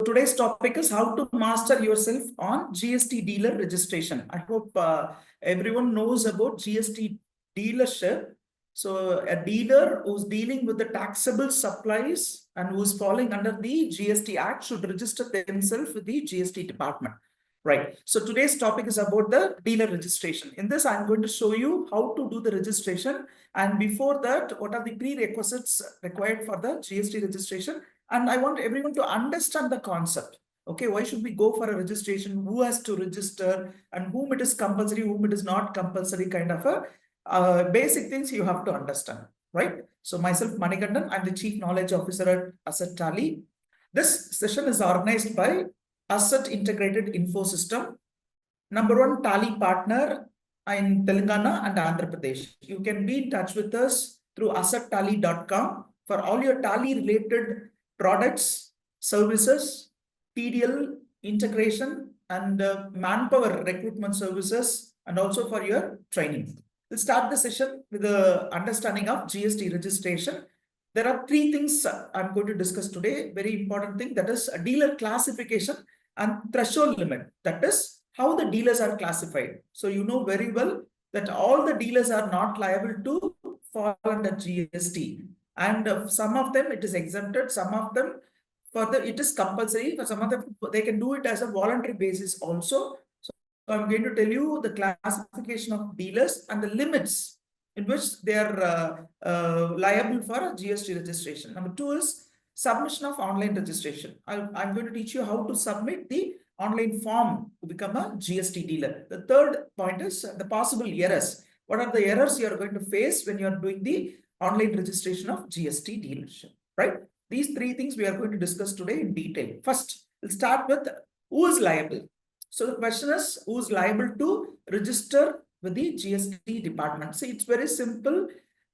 today's topic is how to master yourself on GST dealer registration. I hope everyone knows about GST dealership. So a dealer who's dealing with the taxable supplies and who's falling under the GST Act should register themselves with the GST department. Right. So today's topic is about the dealer registration. In this, I'm going to show you how to do the registration. And before that, what are the prerequisites required for the GST registration? And I want everyone to understand the concept. Okay, why should we go for a registration? Who has to register and whom it is compulsory, whom it is not compulsory, kind of a basic things you have to understand, right? So myself, Manikandan, I'm the Chief Knowledge Officer at Asset Tally. This session is organized by Asset Integrated Info System, #1 Tally partner in Telangana and Andhra Pradesh. You can be in touch with us through assettally.com for all your Tally related products, services, TDL integration, and manpower recruitment services, and also for your training. We'll start the session with the understanding of GST registration. There are three things I'm going to discuss today. Very important thing, that is a dealer classification and threshold limit. That is how the dealers are classified. So you know very well that all the dealers are not liable to fall under GST. And some of them it is exempted, some of them it is compulsory. For some of them, they can do it as a voluntary basis also. So I'm going to tell you the classification of dealers and the limits in which they are liable for a GST registration. Number 2 is submission of online registration. I'm going to teach you how to submit the online form to become a GST dealer. The third point is the possible errors. What are the errors you are going to face when you are doing the online registration of GST dealership, right? These three things we are going to discuss today in detail. First, we'll start with who is liable. So the question is, who is liable to register with the GST department? See, it's very simple.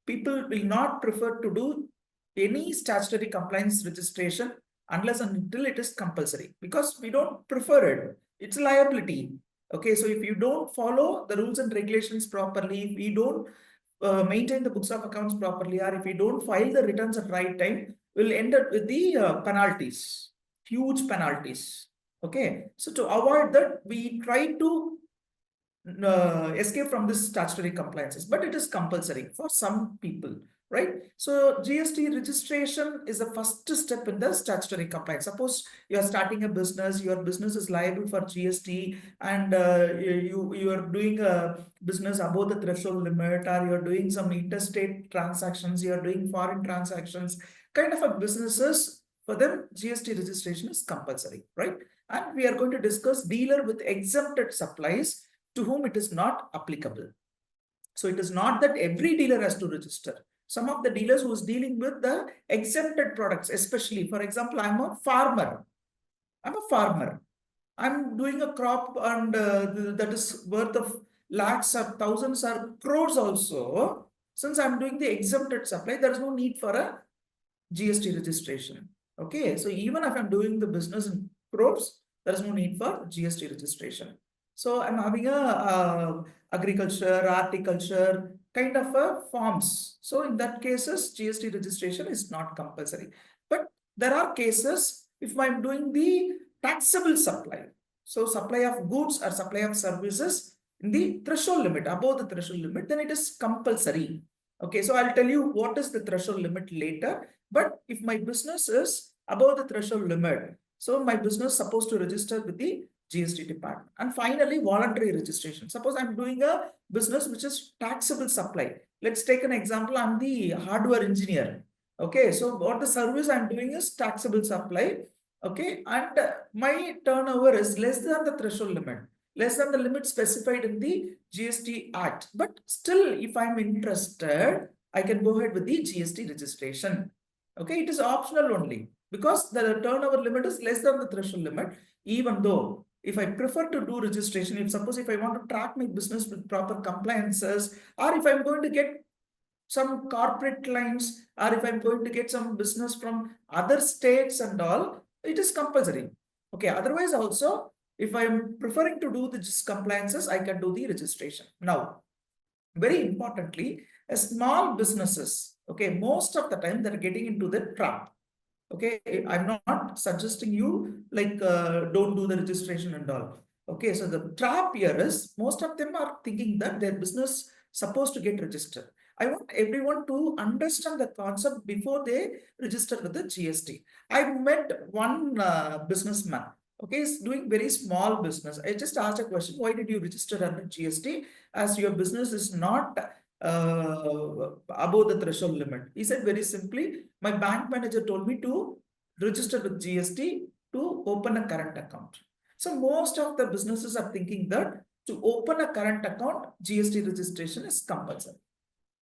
People will not prefer to do any statutory compliance registration unless and until it is compulsory, because we don't prefer it. It's a liability. Okay, so if you don't follow the rules and regulations properly, if we don't maintain the books of accounts properly, or if we don't file the returns at right time, we'll end up with the penalties, huge penalties. Okay, so to avoid that, we try to escape from this statutory compliances, but it is compulsory for some people, right? So GST registration is the first step in the statutory compliance. Suppose you are starting a business, your business is liable for GST, and you are doing a business above the threshold limit, or you're doing some interstate transactions, you're doing foreign transactions, kind of a businesses, for them GST registration is compulsory, right? And we are going to discuss dealer with exempted supplies to whom it is not applicable. So it is not that every dealer has to register. Some of the dealers who is dealing with the exempted products, especially, for example, I'm a farmer. I'm doing a crop, and that is worth of lakhs or thousands or crores also. Since I'm doing the exempted supply, there is no need for a GST registration. Okay, so even if I'm doing the business in crores, there is no need for GST registration. So I'm having a agriculture, horticulture kind of a forms. So in that cases, GST registration is not compulsory. But there are cases if I'm doing the taxable supply. So supply of goods or supply of services in the threshold limit, above the threshold limit, then it is compulsory. Okay, so I'll tell you what is the threshold limit later. But if my business is above the threshold limit, so my business is supposed to register with the GST department. And finally, voluntary registration. Suppose I'm doing a business which is taxable supply. Let's take an example. I'm the hardware engineer. Okay, so what the service I'm doing is taxable supply. Okay, and my turnover is less than the threshold limit, less than the limit specified in the GST Act. But still, if I'm interested, I can go ahead with the GST registration. Okay, it is optional only because the turnover limit is less than the threshold limit. Even though if I prefer to do registration, if I want to track my business with proper compliances, or if I'm going to get some corporate clients, or if I'm going to get some business from other states and all, it is compulsory. Okay, otherwise also, if I'm preferring to do the compliances, I can do the registration. Now, very importantly, small businesses, okay, most of the time they're getting into the trap. Okay, I'm not suggesting you like don't do the registration and all. Okay, so the trap here is most of them are thinking that their business supposed to get registered. I want everyone to understand the concept before they register with the GST. I met one businessman. Okay, he's doing very small business. I just asked a question: why did you register under GST? As your business is not above the threshold limit. He said very simply, my bank manager told me to register with GST to open a current account. So most of the businesses are thinking that to open a current account, GST registration is compulsory.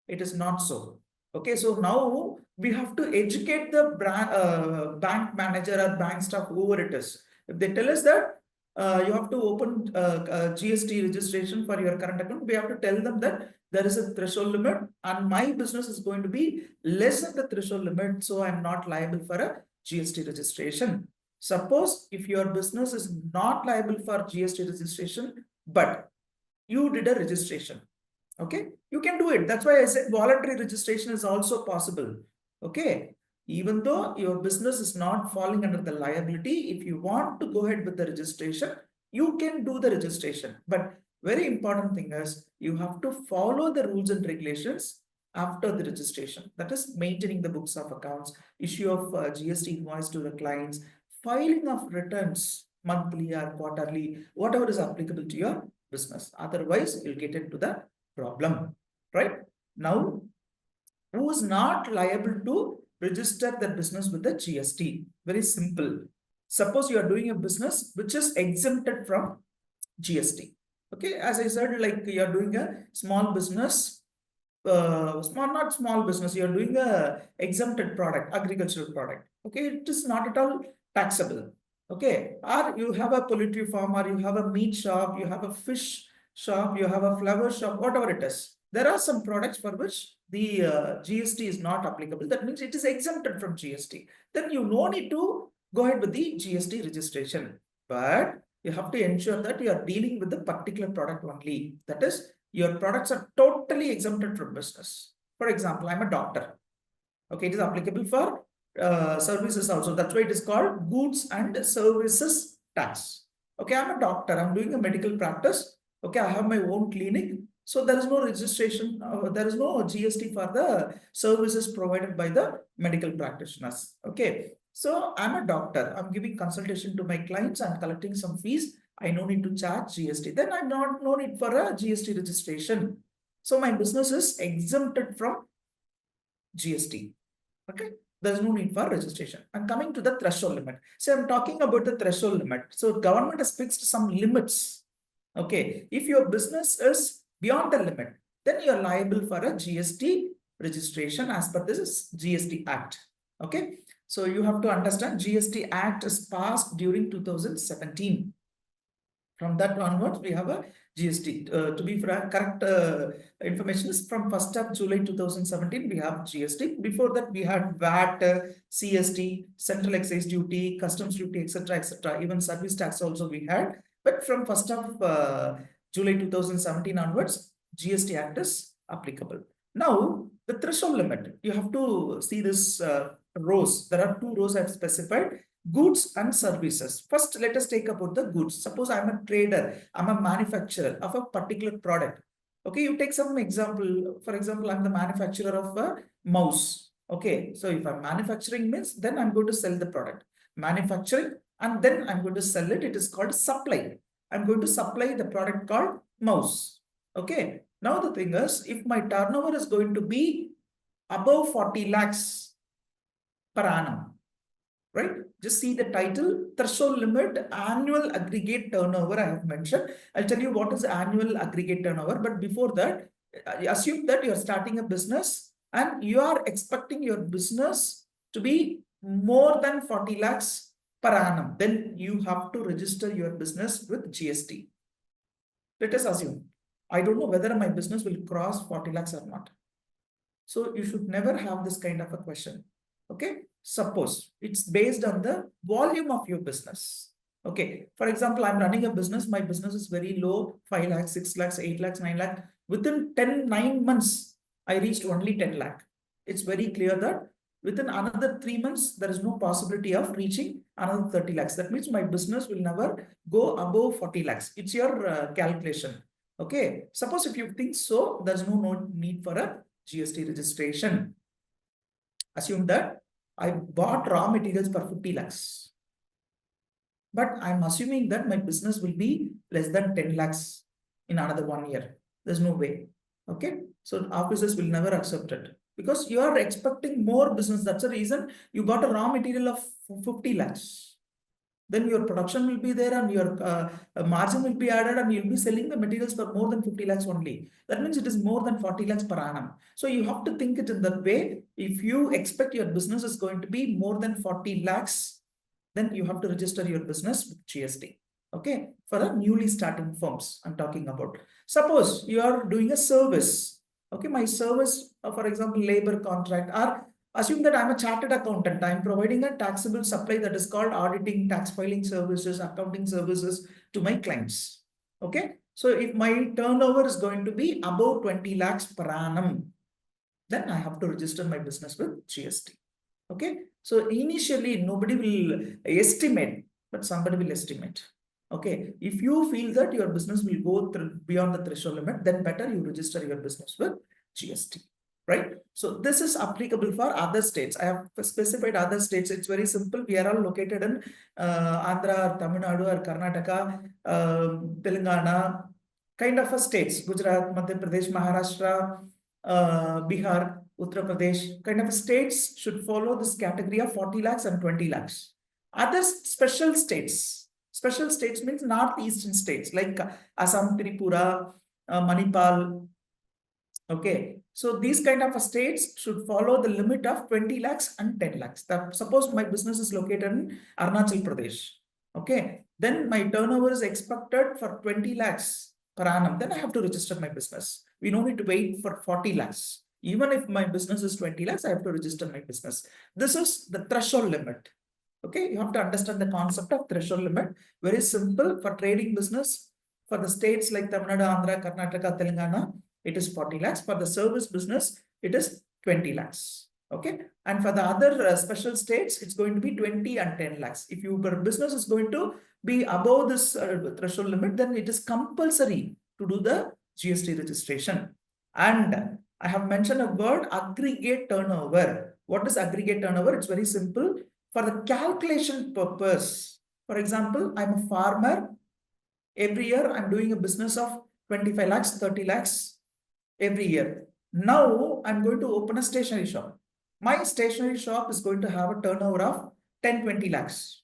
It is not so. Okay, so now we have to educate the bank manager or bank staff, whoever it is. If they tell us that you have to open GST registration for your current account, we have to tell them that there is a threshold limit and my business is going to be less than the threshold limit, so I'm not liable for a GST registration. Suppose if your business is not liable for GST registration, but you did a registration. Okay, you can do it. That's why I said voluntary registration is also possible. Okay, even though your business is not falling under the liability, if you want to go ahead with the registration, you can do the registration. But very important thing is you have to follow the rules and regulations after the registration. That is maintaining the books of accounts, issue of GST invoice to the clients, filing of returns monthly or quarterly, whatever is applicable to your business. Otherwise, you'll get into the problem, right? Now, who is not liable to register the business with the GST? Very simple. Suppose you are doing a business which is exempted from GST. Okay, as I said, like you are doing a small business, not small business, you are doing a exempted product, agricultural product. Okay, it is not at all taxable. Okay, or you have a poultry farm, or you have a meat shop, you have a fish shop, you have a flower shop, whatever it is. There are some products for which the GST is not applicable. That means it is exempted from GST. Then you no need to go ahead with the GST registration. But you have to ensure that you are dealing with the particular product only. That is, your products are totally exempted from business. For example, I'm a doctor. Okay, it is applicable for services also. That's why it is called goods and services tax. Okay, I'm a doctor. I'm doing a medical practice. Okay, I have my own clinic. So there is no registration. There is no GST for the services provided by the medical practitioners. Okay, so I'm a doctor. I'm giving consultation to my clients. I'm collecting some fees. I no need to charge GST. Then I'm not no need for a GST registration. So my business is exempted from GST. Okay, there's no need for registration. I'm coming to the threshold limit. So I'm talking about the threshold limit. So government has fixed some limits. Okay, if your business is beyond the limit, then you're liable for a GST registration as per this GST Act. Okay, so you have to understand GST Act is passed during 2017. From that onwards, we have a GST. To be frank, correct information is from 1st of July 2017, we have GST. Before that, we had VAT, CST, Central Excise Duty, Customs Duty, etc., etc. Even service tax also we had. But from 1st of July 2017 onwards, GST Act is applicable. Now, the threshold limit, you have to see this rows. There are two rows I've specified. Goods and services. First, let us take about the goods. Suppose I'm a trader, I'm a manufacturer of a particular product. Okay, you take some example. For example, I'm the manufacturer of a mouse. Okay, so if I'm manufacturing means, then I'm going to sell the product. Manufacturing, and then I'm going to sell it. It is called supply. I'm going to supply the product called mouse. Okay, now the thing is, if my turnover is going to be above 40 lakhs per annum, right? Just see the title, threshold limit, annual aggregate turnover I have mentioned. I'll tell you what is annual aggregate turnover. But before that, assume that you're starting a business and you are expecting your business to be more than 40 lakhs per annum. Then you have to register your business with GST. Let us assume, I don't know whether my business will cross 40 lakhs or not. So you should never have this kind of a question. Okay, suppose it's based on the volume of your business. Okay, for example, I'm running a business, my business is very low, 5 lakhs, 6 lakhs, 8 lakhs, 9 lakhs. Within 9 months, I reached only 10 lakh. It's very clear that within another 3 months, there is no possibility of reaching another 30 lakhs. That means my business will never go above 40 lakhs. It's your calculation. Okay. Suppose if you think so, there's no need for a GST registration. Assume that I bought raw materials for 50 lakhs. But I'm assuming that my business will be less than 10 lakhs in another 1 year. There's no way. Okay. So officers will never accept it because you are expecting more business. That's the reason you got a raw material of 50 lakhs. Then your production will be there and your margin will be added and you'll be selling the materials for more than 50 lakhs only. That means it is more than 40 lakhs per annum. So you have to think it in that way. If you expect your business is going to be more than 40 lakhs, then you have to register your business with GST. Okay, for the newly starting firms I'm talking about. Suppose you are doing a service. Okay, my service, for example, labor contract, or assume that I'm a chartered accountant. I'm providing a taxable supply that is called auditing, tax filing services, accounting services to my clients. Okay, so if my turnover is going to be above 20 lakhs per annum, then I have to register my business with GST. Okay, so initially nobody will estimate, but somebody will estimate. Okay, if you feel that your business will go beyond the threshold limit, then better you register your business with GST, right? So this is applicable for other states. I have specified other states. It's very simple. We are all located in Andhra, or Tamil Nadu, or Karnataka, Telangana, kind of a states, Gujarat, Madhya Pradesh, Maharashtra, Bihar, Uttar Pradesh, kind of states should follow this category of 40 lakhs and 20 lakhs. Other special states means northeastern states like Assam, Tripura, Manipal. Okay, so these kind of states should follow the limit of 20 lakhs and 10 lakhs. Suppose my business is located in Arunachal Pradesh. Okay, then my turnover is expected for 20 lakhs per annum. Then I have to register my business. We don't need to wait for 40 lakhs. Even if my business is 20 lakhs, I have to register my business. This is the threshold limit. Okay, you have to understand the concept of threshold limit. Very simple for trading business. For the states like Tamil Nadu, Andhra, Karnataka, Telangana, it is 40 lakhs. For the service business, it is 20 lakhs. Okay, and for the other special states, it's going to be 20 and 10 lakhs. If your business is going to be above this threshold limit, then it is compulsory to do the GST registration. And I have mentioned a word, aggregate turnover. What is aggregate turnover? It's very simple. For the calculation purpose, for example, I'm a farmer. Every year, I'm doing a business of 25 lakhs, 30 lakhs every year. Now, I'm going to open a stationery shop. My stationery shop is going to have a turnover of 10, 20 lakhs.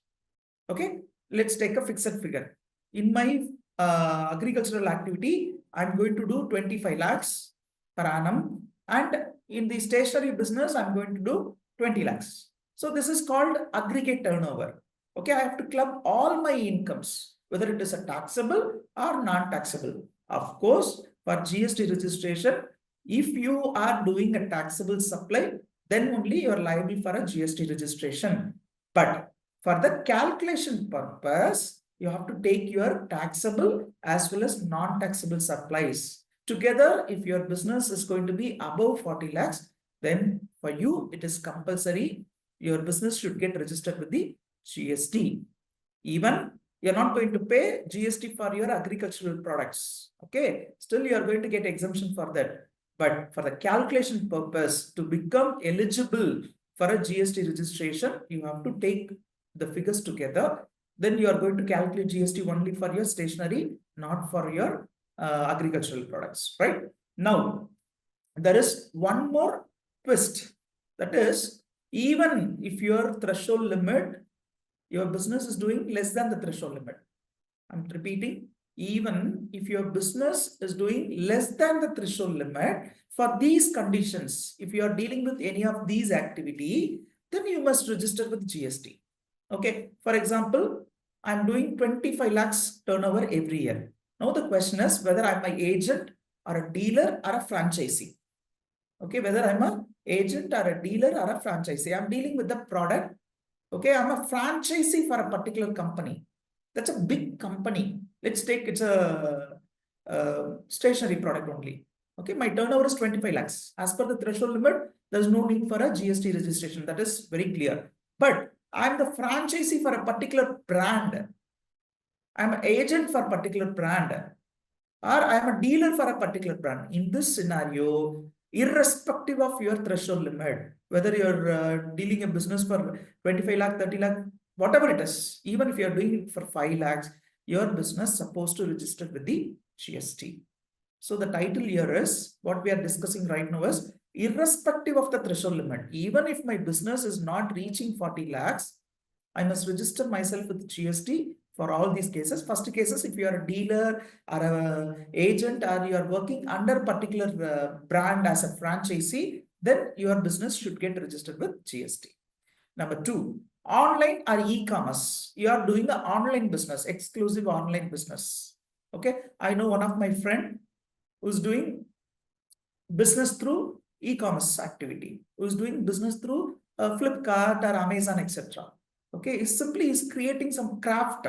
Okay, let's take a fixed figure. In my agricultural activity, I'm going to do 25 lakhs per annum. And in the stationery business, I'm going to do 20 lakhs. So this is called aggregate turnover. Okay, I have to club all my incomes, whether it is a taxable or non-taxable. Of course, for GST registration, if you are doing a taxable supply, then only you are liable for a GST registration. But for the calculation purpose, you have to take your taxable as well as non-taxable supplies. Together, if your business is going to be above 40 lakhs, then for you, it is compulsory. Your business should get registered with the GST. Even you're not going to pay GST for your agricultural products. Okay, still you are going to get exemption for that. But for the calculation purpose, to become eligible for a GST registration, you have to take the figures together. Then you are going to calculate GST only for your stationery, not for your agricultural products, right? Now, there is one more twist. That is, even if your threshold limit, your business is doing less than the threshold limit. I'm repeating, even if your business is doing less than the threshold limit, for these conditions, if you are dealing with any of these activity, then you must register with GST. Okay, for example, I'm doing 25 lakhs turnover every year. Now the question is whether I'm an agent or a dealer or a franchisee. Okay, whether I'm an agent or a dealer or a franchisee. I'm dealing with the product. Okay, I'm a franchisee for a particular company. That's a big company. Let's take it's a stationery product only. Okay, my turnover is 25 lakhs. As per the threshold limit, there's no need for a GST registration. That is very clear. But I'm the franchisee for a particular brand. I'm an agent for a particular brand, or I'm a dealer for a particular brand. In this scenario, irrespective of your threshold limit, whether you're dealing a business for 25 lakh, 30 lakh, whatever it is, even if you're doing it for 5 lakhs, your business is supposed to register with the GST. So the title here is, what we are discussing right now is, irrespective of the threshold limit, even if my business is not reaching 40 lakhs, I must register myself with GST for all these cases. First cases, if you are a dealer or a agent, or you are working under particular brand as a franchisee, then your business should get registered with GST. Number two, online or e-commerce. You are doing an online business, exclusive online business. Okay, I know one of my friend who's doing business through e-commerce activity, who's doing business through Flipkart or Amazon, etc. Okay, he simply is creating some craft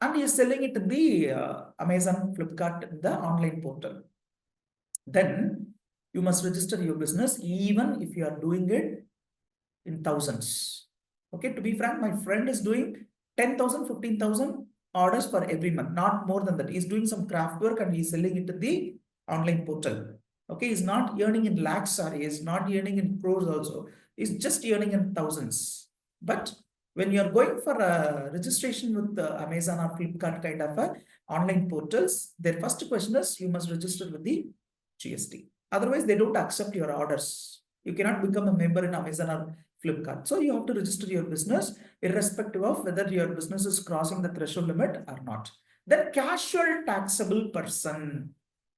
and he is selling it in the Amazon, Flipkart, in the online portal. Then you must register your business even if you are doing it in thousands. Okay, to be frank, my friend is doing 10,000, 15,000 orders for every month, not more than that. He's doing some craft work and he's selling it to the online portal. Okay, he's not earning in lakhs, or he's not earning in crores also. He's just earning in thousands. But when you're going for a registration with Amazon or Flipkart kind of a online portals, their first question is you must register with the GST. Otherwise, they don't accept your orders. You cannot become a member in Amazon or Flipkart. So you have to register your business irrespective of whether your business is crossing the threshold limit or not. Then casual taxable person.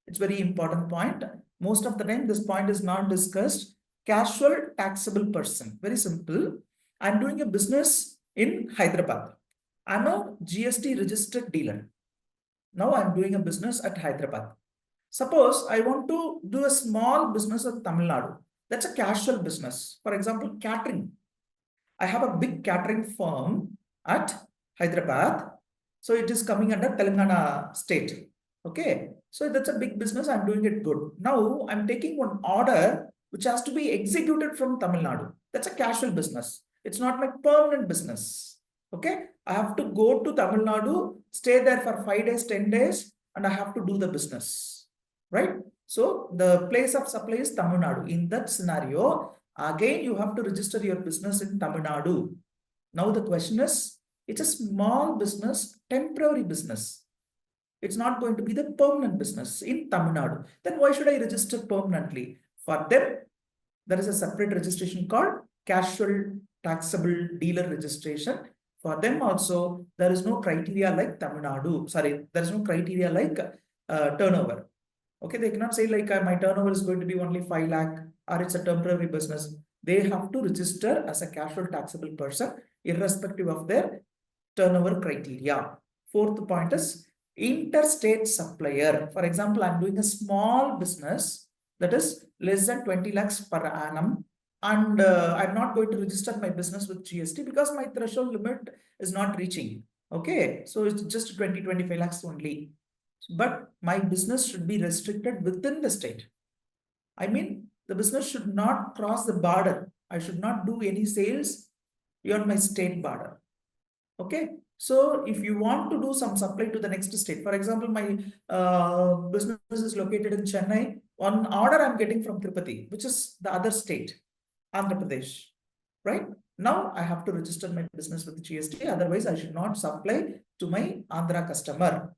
It's very important point. Most of the time, this point is not discussed. Casual taxable person. Very simple. I'm doing a business in Hyderabad. I'm a GST registered dealer. Now I'm doing a business at Hyderabad. Suppose I want to do a small business at Tamil Nadu. That's a casual business. For example, catering. I have a big catering firm at Hyderabad. So it is coming under Telangana state. Okay. So that's a big business. I'm doing it good. Now I'm taking one order which has to be executed from Tamil Nadu. That's a casual business. It's not my permanent business. Okay. I have to go to Tamil Nadu, stay there for 5 days, 10 days, and I have to do the business. Right. So the place of supply is Tamil Nadu. In that scenario, again, you have to register your business in Tamil Nadu. Now the question is, it's a small business, temporary business. It's not going to be the permanent business in Tamil Nadu. Then why should I register permanently? For them, there is a separate registration called casual taxable dealer registration. For them also, there is no criteria like Tamil Nadu. Sorry, there is no criteria like turnover. Okay, they cannot say like my turnover is going to be only 5 lakh or it's a temporary business. They have to register as a casual taxable person irrespective of their turnover criteria. Fourth point is interstate supplier. For example, I'm doing a small business that is less than 20 lakhs per annum, and I'm not going to register my business with GST because my threshold limit is not reaching. Okay, so it's just 20, 25 lakhs only. But my business should be restricted within the state. I mean, the business should not cross the border. I should not do any sales beyond my state border. Okay. So if you want to do some supply to the next state, for example, my business is located in Chennai. One order I'm getting from Tirupati, which is the other state, Andhra Pradesh, right? Now I have to register my business with GST. Otherwise, I should not supply to my Andhra customer,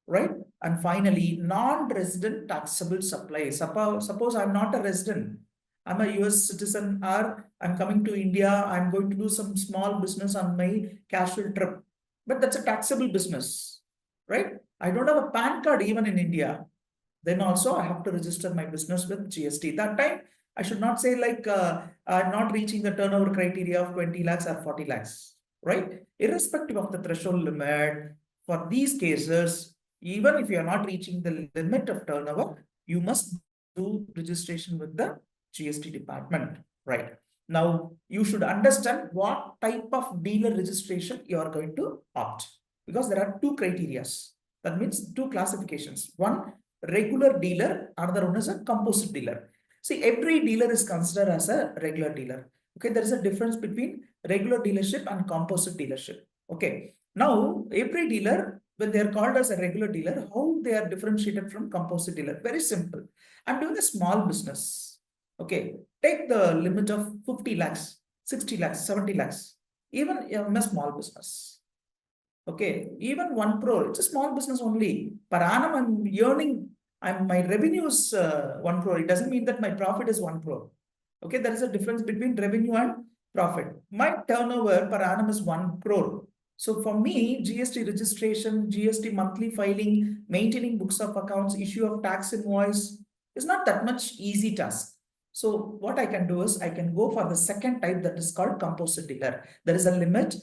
right? And finally, non-resident taxable supply. Suppose I'm not a resident. I'm a US citizen, or I'm coming to India. I'm going to do some small business on my casual trip. But that's a taxable business, right? I don't have a PAN card even in India. Then also I have to register my business with GST. That time, I should not say like I'm not reaching the turnover criteria of 20 lakhs or 40 lakhs, right? Irrespective of the threshold limit, for these cases, even if you are not reaching the limit of turnover, you must do registration with the GST department, right? Now, you should understand what type of dealer registration you are going to opt, because there are two criteria. That means two classifications. One, regular dealer, another one is a composite dealer. See, every dealer is considered as a regular dealer. Okay, there is a difference between regular dealership and composite dealership. Okay, now every dealer, when they are called as a regular dealer, how they are differentiated from composite dealer? Very simple. I'm doing a small business. Okay, take the limit of 50 lakhs, 60 lakhs, 70 lakhs, even in a small business. Okay, even 1 crore, it's a small business only. Per annum, I'm earning, my revenue is 1 crore. It doesn't mean that my profit is 1 crore. Okay, there is a difference between revenue and profit. My turnover per annum is 1 crore. So for me, GST registration, GST monthly filing, maintaining books of accounts, issue of tax invoice is not that much easy task. So what I can do is I can go for the second type that is called composite dealer. There is a limit.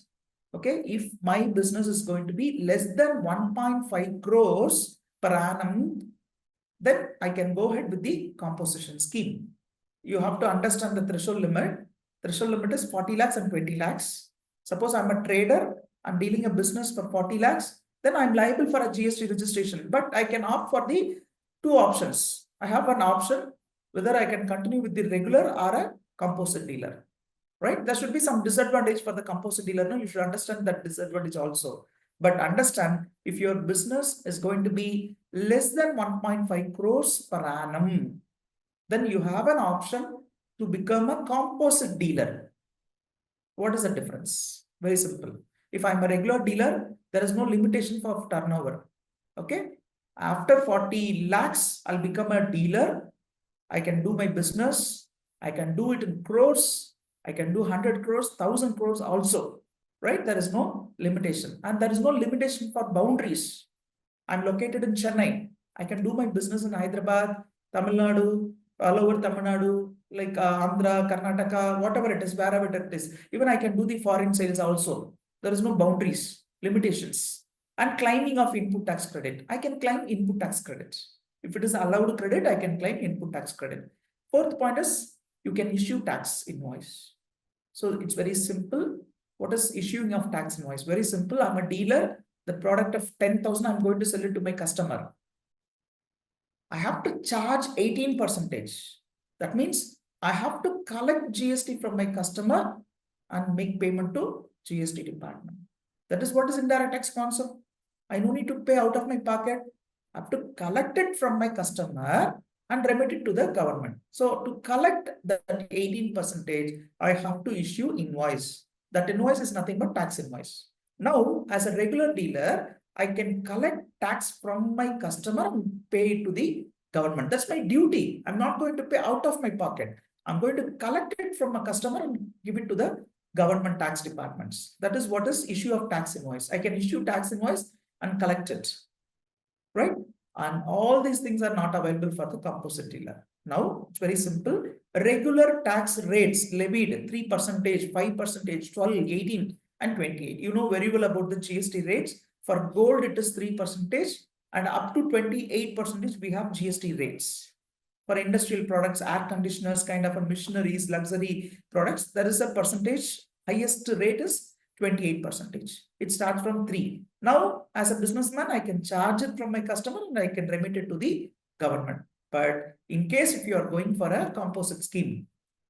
Okay, if my business is going to be less than 1.5 crores per annum, then I can go ahead with the composition scheme. You have to understand the threshold limit. Threshold limit is 40 lakhs and 20 lakhs. Suppose I'm a trader, I'm dealing a business for 40 lakhs, then I'm liable for a GST registration. But I can opt for the two options. I have an option whether I can continue with the regular or a composite dealer. Right? There should be some disadvantage for the composite dealer. No, you should understand that disadvantage also. But understand, if your business is going to be less than 1.5 crores per annum, then you have an option to become a composite dealer. What is the difference? Very simple. If I'm a regular dealer, there is no limitation for turnover. Okay. After 40 lakhs, I'll become a dealer. I can do my business. I can do it in crores. I can do 100 crores, 1000 crores also, right? There is no limitation, and there is no limitation for boundaries. I'm located in Chennai. I can do my business in Hyderabad, Tamil Nadu, all over Tamil Nadu, like Andhra, Karnataka, whatever it is, wherever it is. Even I can do the foreign sales also. There is no boundaries, limitations. And claiming of input tax credit. I can claim input tax credit. If it is allowed credit, I can claim input tax credit. Fourth point is you can issue tax invoice. So it's very simple. What is issuing of tax invoice? Very simple. I'm a dealer. The product of 10,000, I'm going to sell it to my customer. I have to charge 18%. That means I have to collect GST from my customer and make payment to GST department. That is what is indirect tax concept. I don't need to pay out of my pocket. I have to collect it from my customer and remit it to the government. So to collect that 18%, I have to issue invoice. That invoice is nothing but tax invoice. Now, as a regular dealer, I can collect tax from my customer and pay it to the government. That's my duty. I'm not going to pay out of my pocket. I'm going to collect it from a customer and give it to the government tax departments. That is what is issue of tax invoice. I can issue tax invoice and collect it, right? And all these things are not available for the composite dealer. Now, it's very simple. Regular tax rates levied 3%, 5%, 12, 18, and 28. You know very well about the GST rates. For gold, it is 3%, and up to 28% we have GST rates. For industrial products, air conditioners, kind of a machineries, luxury products, there is a percentage, highest rate is 28%. It starts from 3. Now, as a businessman, I can charge it from my customer and I can remit it to the government. But in case if you are going for a composite scheme,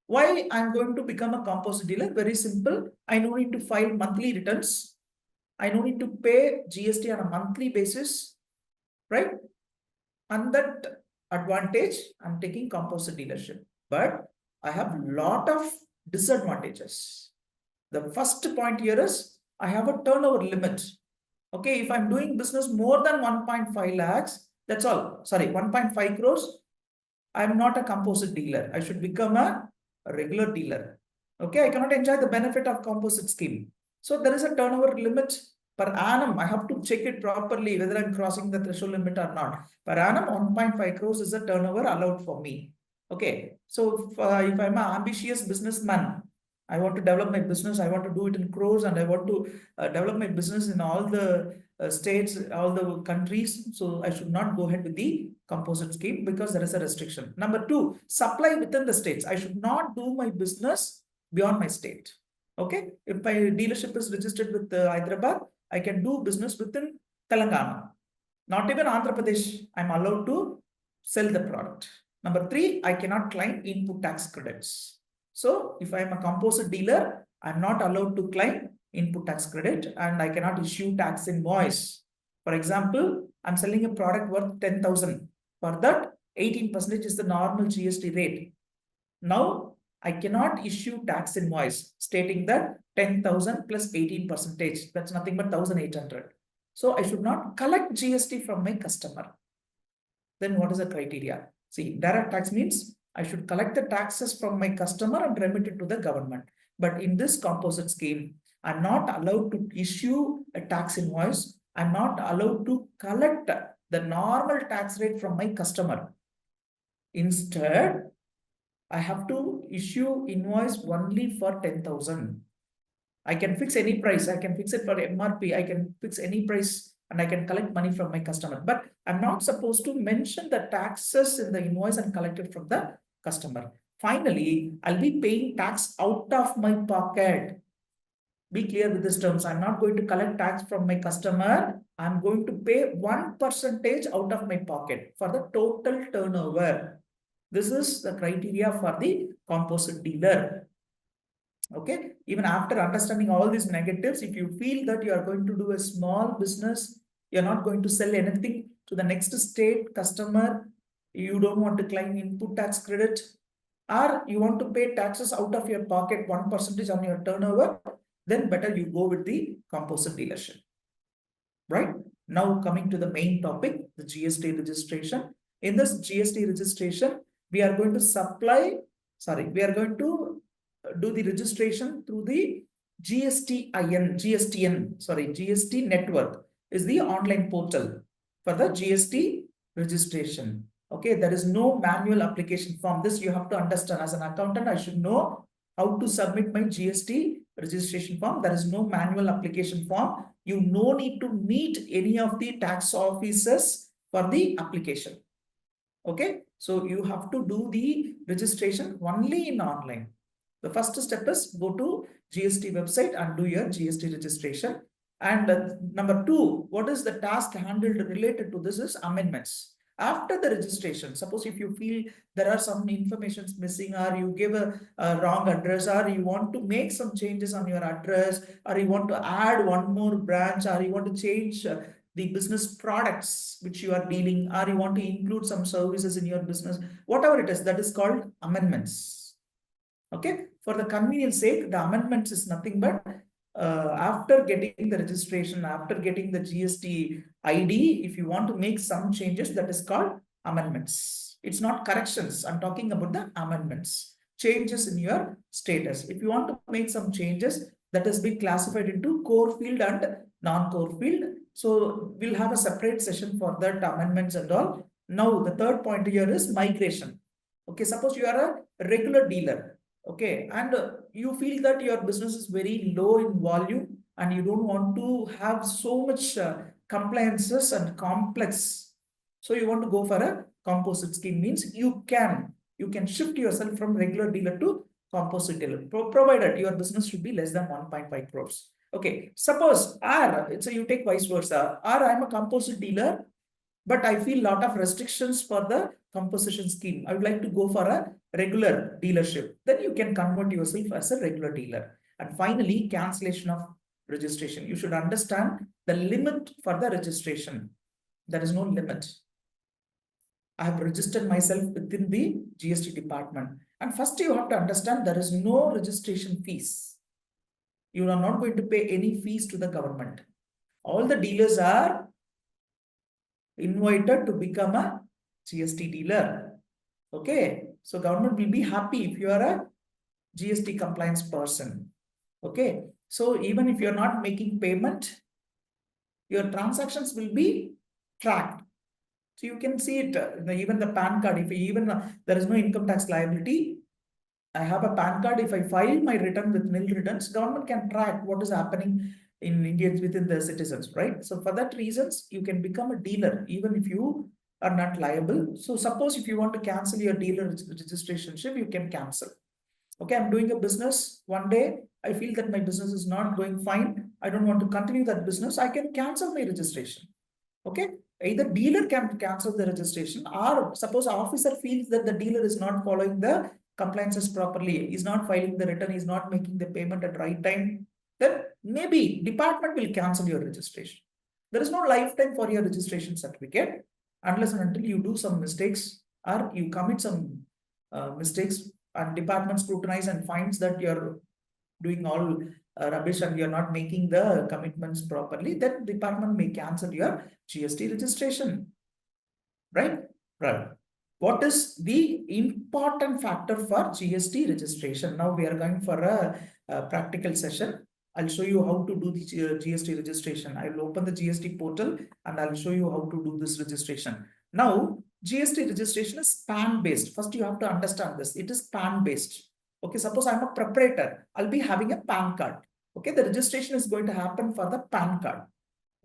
why I'm going to become a composite dealer? Very simple. I don't need to file monthly returns. I don't need to pay GST on a monthly basis, right? And that advantage, I'm taking composite dealership. But I have a lot of disadvantages. The first point here is I have a turnover limit. Okay, if I'm doing business more than 1.5 lakhs, that's all. Sorry, 1.5 crores, I'm not a composite dealer. I should become a regular dealer. Okay, I cannot enjoy the benefit of composite scheme. So there is a turnover limit per annum. I have to check it properly whether I'm crossing the threshold limit or not. Per annum, 1.5 crores is a turnover allowed for me. Okay, so if I'm an ambitious businessman, I want to develop my business, I want to do it in crores, and I want to develop my business in all the states, all the countries. So I should not go ahead with the composite scheme because there is a restriction. Number 2, supply within the states. I should not do my business beyond my state. Okay, if my dealership is registered with Hyderabad, I can do business within Telangana. Not even Andhra Pradesh, I'm allowed to sell the product. Number 3, I cannot claim input tax credits. So if I'm a composite dealer, I'm not allowed to claim input tax credit and I cannot issue tax invoice. For example, I'm selling a product worth 10,000. For that, 18% is the normal GST rate. Now, I cannot issue tax invoice stating that 10,000 plus 18%. That's nothing but 1,800. So I should not collect GST from my customer. Then what is the criteria? See, direct tax means I should collect the taxes from my customer and remit it to the government. But in this composite scheme, I'm not allowed to issue a tax invoice. I'm not allowed to collect the normal tax rate from my customer. Instead, I have to issue invoice only for 10,000. I can fix any price. I can fix it for MRP. I can fix any price and I can collect money from my customer. But I'm not supposed to mention the taxes in the invoice and collect it from the customer. Finally, I'll be paying tax out of my pocket. Be clear with these terms. I'm not going to collect tax from my customer. I'm going to pay 1% out of my pocket for the total turnover. This is the criteria for the composite dealer. Okay, even after understanding all these negatives, if you feel that you are going to do a small business, you're not going to sell anything to the next state customer, you don't want to claim input tax credit, or you want to pay taxes out of your pocket 1% on your turnover, then better you go with the composite dealership. Right? Now coming to the main topic, the GST registration. In this GST registration, we are going to do the registration through the GST network is the online portal for the GST registration. Okay, there is no manual application form. This you have to understand. As an accountant, I should know how to submit my GST registration form. There is no manual application form. You no need to meet any of the tax officers for the application. Okay, so you have to do the registration only in online. The first step is go to GST website and do your GST registration. And number 2, what is the task handled related to this is amendments. After the registration, suppose if you feel there are some information missing, or you give a wrong address, or you want to make some changes on your address, or you want to add one more branch, or you want to change the business products which you are dealing, or you want to include some services in your business, whatever it is, that is called amendments. Okay, for the convenience sake, the amendments is nothing but after getting the registration, after getting the GST ID, if you want to make some changes, that is called amendments. It's not corrections. I'm talking about the amendments, changes in your status. If you want to make some changes, that has been classified into core field and non-core field. So we'll have a separate session for that amendments and all. Now the third point here is migration. Okay, suppose you are a regular dealer. Okay, and you feel that your business is very low in volume and you don't want to have so much compliances and complex. So you want to go for a composite scheme, means you can shift yourself from regular dealer to composite dealer, provided your business should be less than 1.5 crores. Okay, suppose so you take vice versa, I'm a composite dealer, but I feel lot of restrictions for the composition scheme. I would like to go for a regular dealership. Then you can convert yourself as a regular dealer. And finally, cancellation of registration. You should understand the limit for the registration. There is no limit. I have registered myself within the GST department. And first you have to understand there is no registration fees. You are not going to pay any fees to the government. All the dealers are invited to become a GST dealer. Okay, so government will be happy if you are a GST compliance person. Okay, so even if you're not making payment, your transactions will be tracked. So you can see it, even the PAN card, if even there is no income tax liability, I have a PAN card. If I file my return with nil returns, government can track what is happening in Indians within the citizens, right? So for that reasons, you can become a dealer even if you are not liable. So suppose if you want to cancel your dealer registrationship, you can cancel. Okay, I'm doing a business. One day, I feel that my business is not going fine. I don't want to continue that business. I can cancel my registration. Okay, either dealer can cancel the registration, or suppose officer feels that the dealer is not following the compliances properly, is not filing the return, is not making the payment at right time, then maybe department will cancel your registration. There is no lifetime for your registration certificate unless and until you do some mistakes or you commit some mistakes and department scrutinize and finds that you're doing all rubbish and you're not making the commitments properly, then department may cancel your GST registration. Right? Right. What is the important factor for GST registration? Now we are going for a practical session. I'll show you how to do the GST registration. I'll open the GST portal and I'll show you how to do this registration. Now, GST registration is PAN based. First, you have to understand this. It is PAN based. Okay, suppose I'm a proprietor. I'll be having a PAN card. Okay, the registration is going to happen for the PAN card.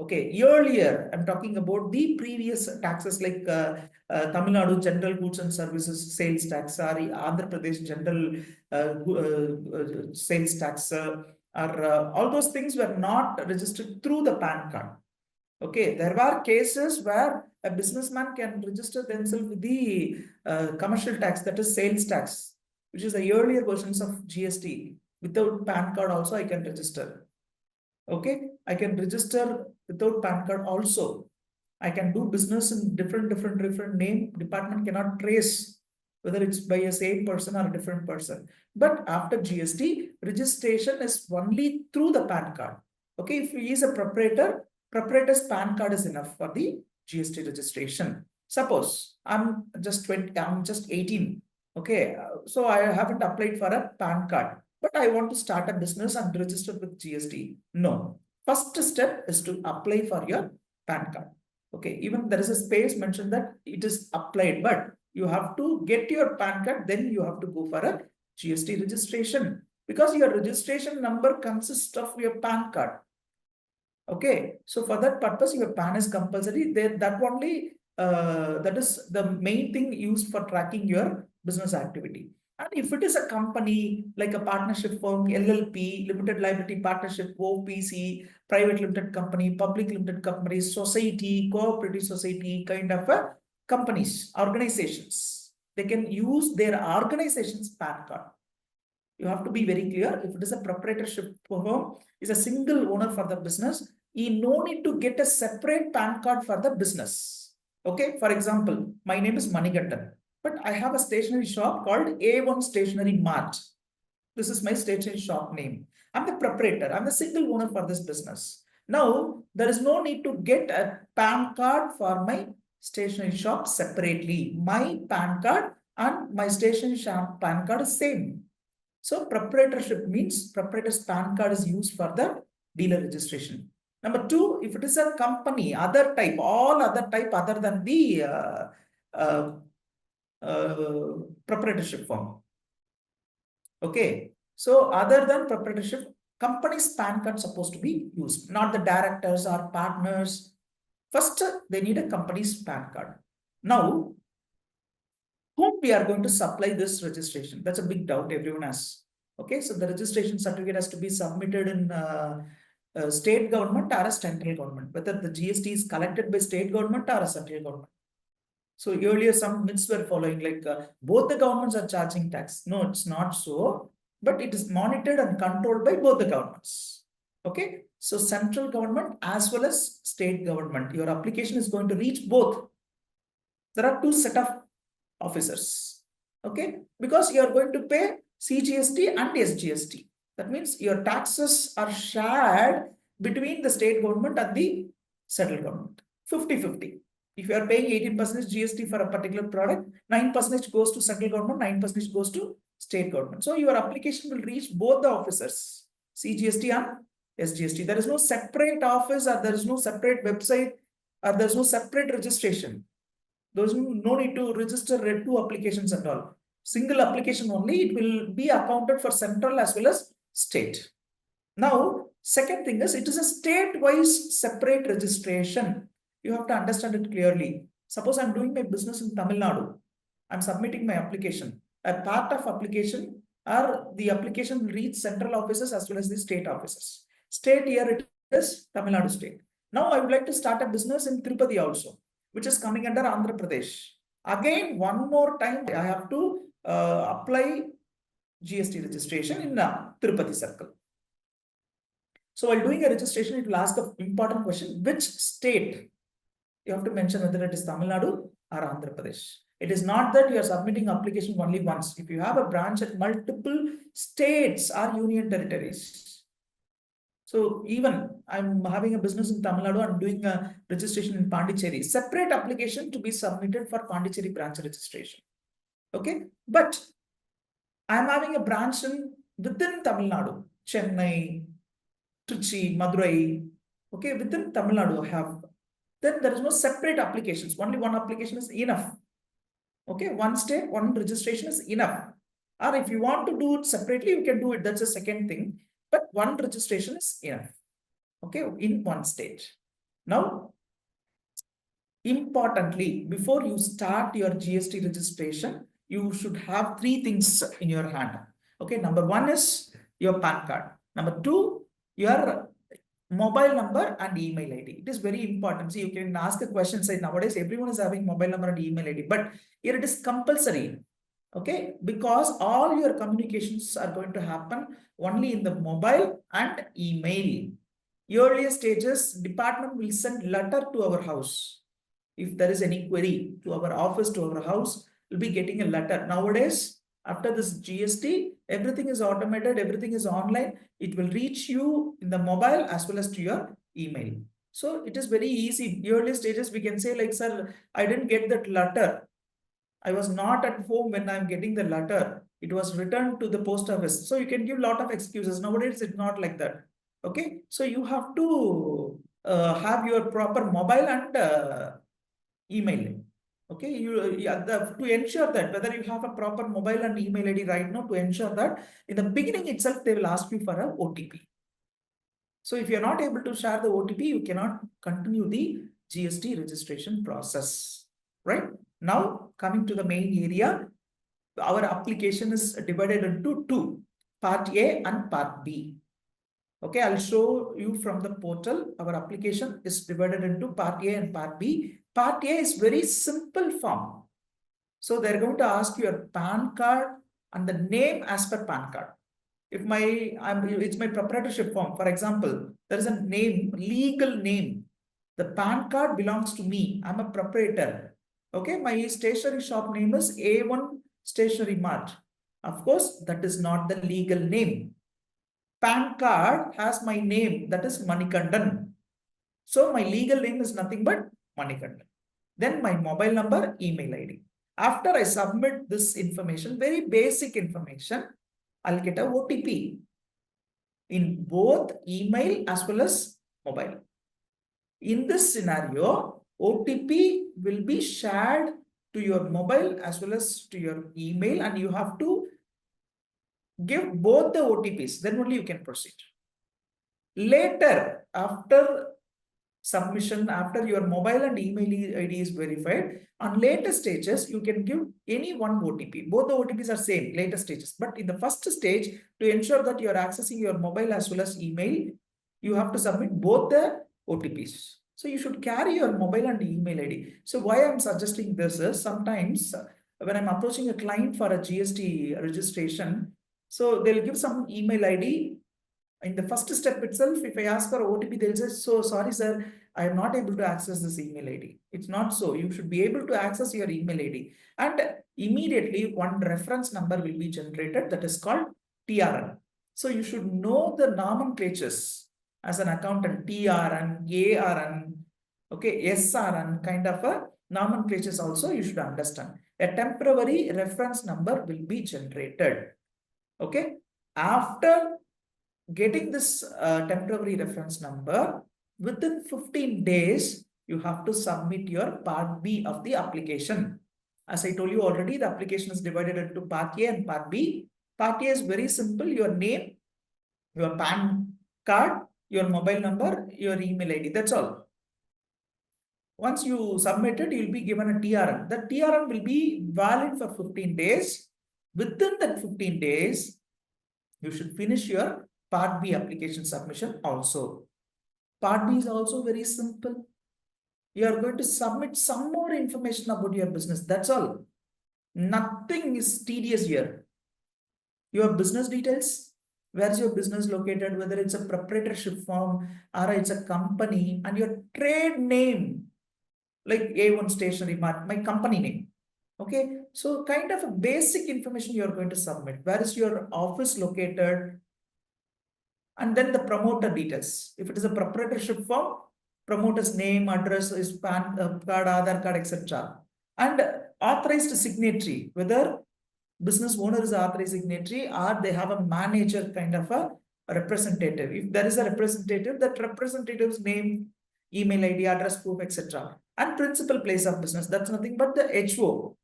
Okay, earlier, I'm talking about the previous taxes like Tamil Nadu General Goods and Services Sales Tax, or Andhra Pradesh General Sales Tax, or all those things were not registered through the PAN card. Okay, there were cases where a businessman can register themselves with the commercial tax, that is sales tax, which is the earlier versions of GST. Without PAN card also I can register. Okay, I can register without PAN card also. I can do business in different name. Department cannot trace whether it's by a same person or a different person. But after GST, registration is only through the PAN card. Okay, if he is a proprietor, proprietor's PAN card is enough for the GST registration. Suppose I'm just 20, I'm just 18. Okay, so I haven't applied for a PAN card, but I want to start a business and register with GST. No, first step is to apply for your PAN card. Okay, even there is a space mentioned that it is applied, but you have to get your PAN card, then you have to go for a GST registration because your registration number consists of your PAN card. Okay, so for that purpose, your PAN is compulsory. That only that is the main thing used for tracking your business activity. And if it is a company like a partnership firm, LLP, limited liability partnership, OPC, private limited company, public limited company, society, cooperative society, kind of a companies, organizations, they can use their organization's PAN card. You have to be very clear. If it is a proprietorship firm, is a single owner for the business, he no need to get a separate PAN card for the business. Okay, for example, my name is Manikandan, but I have a stationery shop called A1 Stationery Mart. This is my stationery shop name. I'm the proprietor. I'm the single owner for this business. Now, there is no need to get a PAN card for my stationery shop separately. My PAN card and my stationery shop PAN card is same. So proprietorship means proprietor's PAN card is used for the dealer registration. Number two, if it is a company, other type, all other type other than the uh, proprietorship form. Okay, so other than proprietorship, company's PAN card supposed to be used, not the directors or partners. First, they need a company's PAN card. Now, whom we are going to supply this registration? That's a big doubt everyone has. Okay, so the registration certificate has to be submitted in state government or a central government, whether the GST is collected by state government or a central government. So earlier some myths were following like both the governments are charging tax. No, it's not so, but it is monitored and controlled by both the governments. Okay, so central government as well as state government, your application is going to reach both. There are two set of officers. Okay, because you are going to pay CGST and SGST. That means your taxes are shared between the state government and the central government. 50-50. If you are paying 18% GST for a particular product, 9% goes to central government, 9% goes to state government. So your application will reach both the officers, CGST and SGST. There is no separate office or there is no separate website or there is no separate registration. There's no need to register two applications at all. Single application only, it will be accounted for central as well as state. Now, second thing is, it is a state-wise separate registration. You have to understand it clearly. Suppose I'm doing my business in Tamil Nadu. I'm submitting my application. A part of application or the application will reach central offices as well as the state offices. State here it is Tamil Nadu state. Now I would like to start a business in Tirupati also, which is coming under Andhra Pradesh. Again, one more time, I have to apply GST registration in Tirupati circle. So while doing a registration, it will ask an important question: which state? You have to mention whether it is Tamil Nadu or Andhra Pradesh. It is not that you are submitting application only once. If you have a branch at multiple states or union territories. So even I'm having a business in Tamil Nadu, I'm doing a registration in Pondicherry. Separate application to be submitted for Pondicherry branch registration. Okay, but I'm having a branch within Tamil Nadu, Chennai, Trichy, Madurai. Okay, within Tamil Nadu I have. Then there is no separate applications. Only one application is enough. Okay, one state, one registration is enough. Or if you want to do it separately, you can do it. That's the second thing. But one registration is enough. Okay, in one state. Now, importantly, before you start your GST registration, you should have three things in your hand. Okay, number one is your PAN card. Number two, your mobile number and email ID. It is very important. So you can ask a question, say nowadays everyone is having mobile number and email ID, but here it is compulsory. Okay, because all your communications are going to happen only in the mobile and email. Earlier stages, department will send letter to our house. If there is any query to our office, to our house, we'll be getting a letter. Nowadays, after this GST, everything is automated, everything is online. It will reach you in the mobile as well as to your email. So it is very easy. Early stages, we can say like, sir, I didn't get that letter. I was not at home when I'm getting the letter. It was returned to the post office. So you can give a lot of excuses. Nowadays, it's not like that. Okay. So you have to have your proper mobile and email. Okay, to ensure that whether you have a proper mobile and email ID right now, to ensure that in the beginning itself, they will ask you for a OTP. So if you're not able to share the OTP, you cannot continue the GST registration process, right? Now, coming to the main area, our application is divided into two, part A and part B. Okay, I'll show you from the portal. Our application is divided into part A and part B. Part A is very simple form. So they're going to ask your PAN card and the name as per PAN card. If it's my proprietorship form. For example, there is a name, legal name. The PAN card belongs to me. I'm a proprietor. Okay, my stationery shop name is A1 Stationery Mart. Of course, that is not the legal name. PAN card has my name, that is Manikandan. So my legal name is nothing but Manikandan. Then my mobile number, email ID. After I submit this information, very basic information, I'll get a OTP in both email as well as mobile. In this scenario, OTP will be shared to your mobile as well as to your email, and you have to give both the OTPs, then only you can proceed. Later, after submission, after your mobile and email ID is verified, on later stages, you can give any one OTP. Both the OTPs are same, later stages. But in the first stage, to ensure that you are accessing your mobile as well as email, you have to submit both the OTPs. So you should carry your mobile and email ID. So why I'm suggesting this is sometimes when I'm approaching a client for a GST registration, so they'll give some email ID. In the first step itself, if I ask for OTP, they'll say, so sorry, sir, I am not able to access this email ID. It's not so. You should be able to access your email ID. And immediately one reference number will be generated that is called TRN. So you should know the nomenclatures as an accountant, TRN, ARN, okay, SRN, kind of a nomenclatures also you should understand. A temporary reference number will be generated. Okay. After getting this temporary reference number, within 15 days, you have to submit your part B of the application. As I told you already, the application is divided into part A and part B. Part A is very simple, your name, your PAN card, your mobile number, your email ID, that's all. Once you submit it, you'll be given a TRN. The TRN will be valid for 15 days. Within that 15 days, you should finish your Part B application submission also. Part B is also very simple. You are going to submit some more information about your business. That's all. Nothing is tedious here. Your business details, where's your business located, whether it's a proprietorship firm or it's a company, and your trade name, like A1 Stationery Mart, my company name. Okay, so kind of a basic information you're going to submit. Where is your office located? And then the promoter details. If it is a proprietorship firm, promoter's name, address, is PAN card, Aadhaar card, etc. And authorized signatory, whether business owner is authorized signatory or they have a manager kind of a representative. If there is a representative, that representative's name, email ID, address proof, etc. And principal place of business. That's nothing but the HO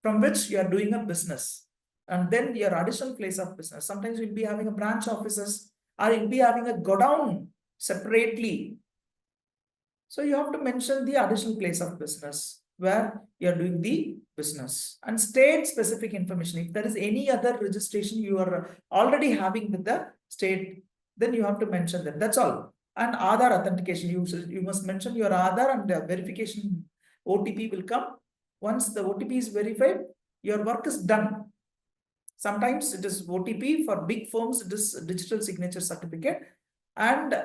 from which you are doing a business. And then your additional place of business. Sometimes you'll be having a branch offices or you'll be having a godown separately. So you have to mention the additional place of business where you're doing the business and state specific information. If there is any other registration you are already having with the state, then you have to mention that. That's all. And Aadhaar authentication, you must mention your Aadhaar, and the verification OTP will come. Once the OTP is verified, your work is done. Sometimes it is OTP. For big firms, it is digital signature certificate. And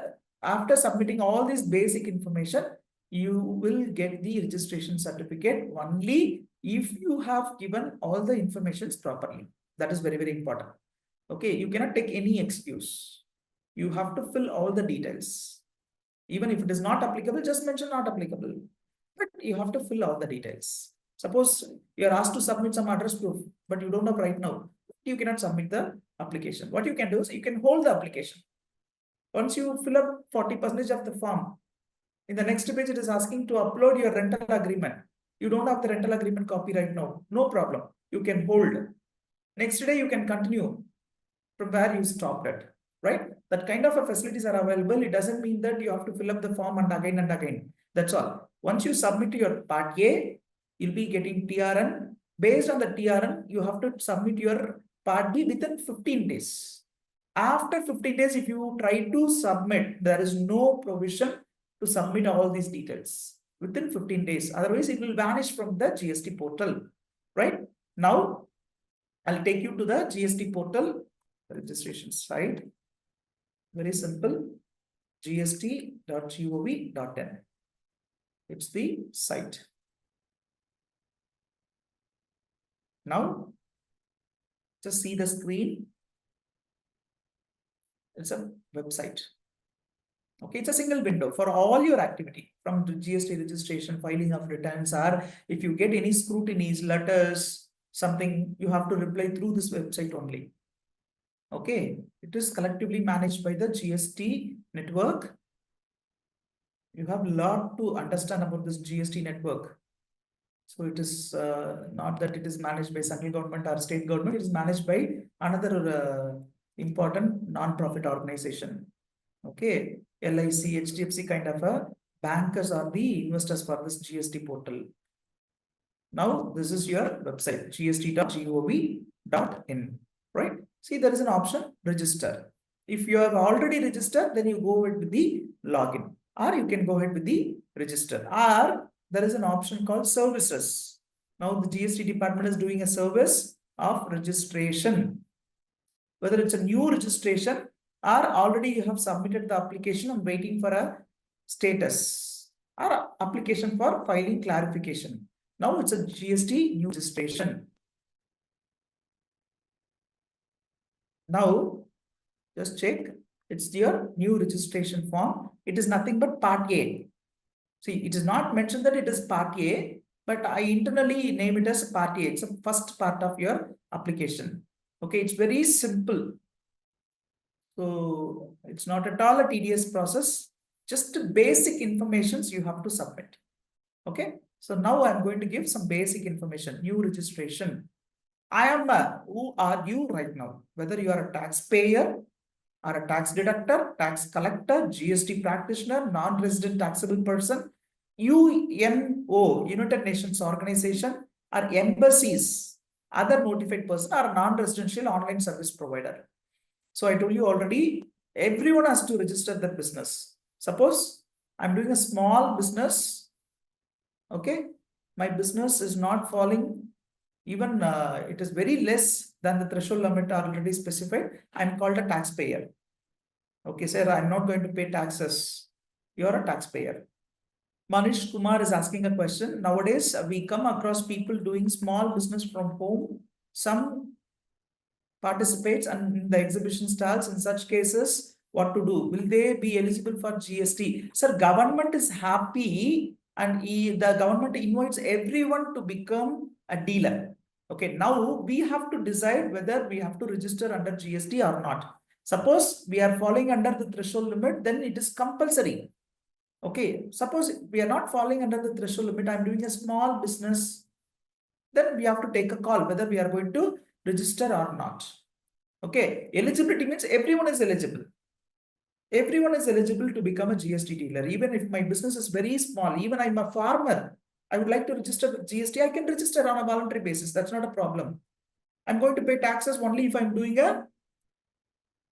after submitting all this basic information, you will get the registration certificate only if you have given all the informations properly. That is very, very important. Okay, you cannot take any excuse. You have to fill all the details. Even if it is not applicable, just mention not applicable. But you have to fill all the details. Suppose you are asked to submit some address proof, but you don't have right now. You cannot submit the application. What you can do is you can hold the application. Once you fill up 40% of the form, in the next page, it is asking to upload your rental agreement. You don't have the rental agreement copy right now. No problem. You can hold. Next day, you can continue from where you stopped at, right? That kind of facilities are available. It doesn't mean that you have to fill up the form and again. That's all. Once you submit your part A, you'll be getting TRN. Based on the TRN, you have to submit your part B within 15 days. After 15 days, if you try to submit, there is no provision to submit all these details within 15 days. Otherwise, it will vanish from the GST portal, right? Now, I'll take you to the GST portal registration site. Very simple, gst.gov.in. It's the site. Now, just see the screen. It's a website. Okay, it's a single window for all your activity, from the GST registration, filing of returns, or if you get any scrutinies, letters, something, you have to reply through this website only. Okay, it is collectively managed by the GST network. You have a lot to understand about this GST network. So it is not that it is managed by central government or state government, it is managed by another important non-profit organization. Okay, LIC, HDFC kind of a bankers are the investors for this GST portal. Now, this is your website, gst.gov.in, right? See, there is an option, register. If you have already registered, then you go ahead with the login, or you can go ahead with the register, or there is an option called services. Now, the GST department is doing a service of registration. Whether it's a new registration or already you have submitted the application and waiting for a status, or application for filing clarification. Now it's a GST new registration. Now, just check. It's your new registration form. It is nothing but part A. See, it is not mentioned that it is part A, but I internally name it as part A. It's the first part of your application. Okay, it's very simple. So it's not at all a tedious process. Just basic informations you have to submit. Okay. So now I'm going to give some basic information. New registration. Who are you right now? Whether you are a taxpayer or a tax deductor, tax collector, GST practitioner, non-resident taxable person, UNO, United Nations Organization, or embassies, other notified person, or non-residential online service provider. So I told you already, everyone has to register their business. Suppose I'm doing a small business, okay? My business is not falling, even it is very less than the threshold limit already specified. I'm called a taxpayer. Okay, sir, I'm not going to pay taxes. You're a taxpayer. Manish Kumar is asking a question. Nowadays, we come across people doing small business from home. Some participates and in the exhibition stalls. In such cases, what to do? Will they be eligible for GST? Sir, government is happy and the government invites everyone to become a dealer. Okay, now we have to decide whether we have to register under GST or not. Suppose we are falling under the threshold limit, then it is compulsory. Okay, suppose we are not falling under the threshold limit, I'm doing a small business, then we have to take a call whether we are going to register or not. Okay, eligibility means everyone is eligible. Everyone is eligible to become a GST dealer. Even if my business is very small, even I'm a farmer, I would like to register with GST, I can register on a voluntary basis. That's not a problem. I'm going to pay taxes only if I'm doing a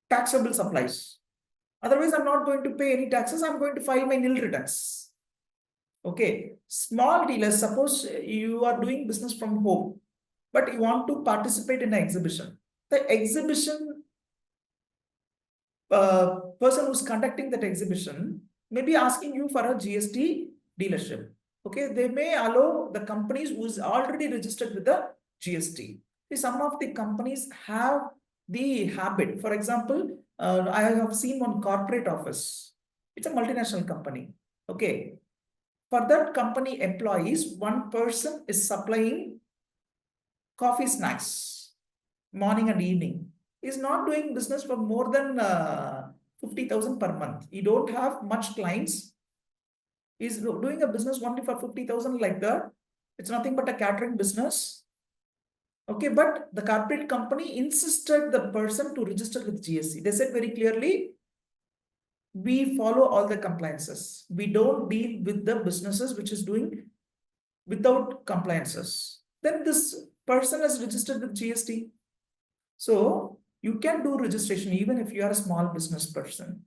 taxable supplies. Otherwise, I'm not going to pay any taxes. I'm going to file my nil returns. Okay, small dealers, suppose you are doing business from home, but you want to participate in an exhibition. The exhibition person who's conducting that exhibition may be asking you for a GST dealership. Okay, they may allow the companies who's already registered with the GST. See, some of the companies have the habit. For example, I have seen one corporate office. It's a multinational company. Okay, for that company employees, one person is supplying coffee snacks morning and evening. He's not doing business for more than 50,000 per month. He don't have much clients. He's doing a business only for 50,000 like that. It's nothing but a catering business. Okay, but the corporate company insisted the person to register with GST. They said very clearly, we follow all the compliances. We don't deal with the businesses which is doing without compliances. Then this person is registered with GST. So you can do registration even if you are a small business person.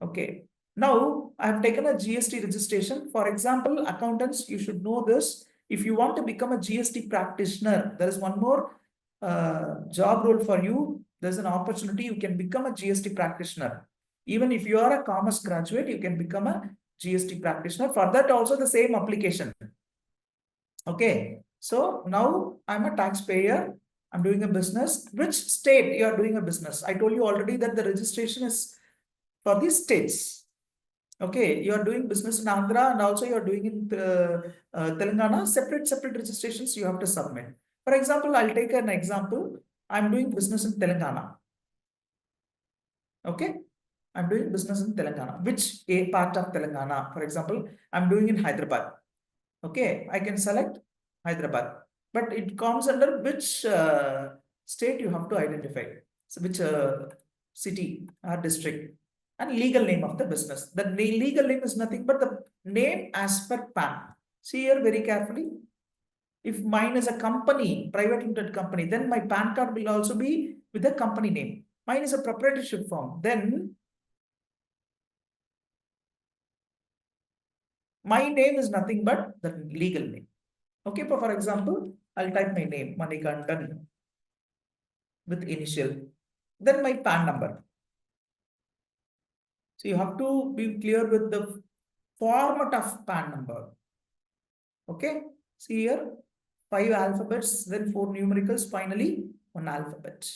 Okay. Now I have taken a GST registration. For example, accountants, you should know this. If you want to become a GST practitioner, there is one more job role for you. There's an opportunity. You can become a GST practitioner. Even if you are a commerce graduate, you can become a GST practitioner. For that also the same application. Okay. So now I'm a taxpayer. I'm doing a business. Which state you are doing a business? I told you already that the registration is for the states. Okay, you are doing business in Andhra and also you are doing in Telangana. Separate registrations you have to submit. For example, I'll take an example. I'm doing business in Telangana. Okay, I'm doing business in Telangana. Which a part of Telangana? For example, I'm doing in Hyderabad. Okay, I can select Hyderabad, but it comes under which state you have to identify. So which city or district and legal name of the business. The legal name is nothing but the name as per PAN. See here very carefully. If mine is a company, private limited company, then my PAN card will also be with the company name. Mine is a proprietorship form. Then my name is nothing but the legal name. Okay, for example, I'll type my name, Manikandan, with initial, then my PAN number. So you have to be clear with the format of PAN number. Okay, see here, 5 alphabets, then 4 numericals, finally 1 alphabet.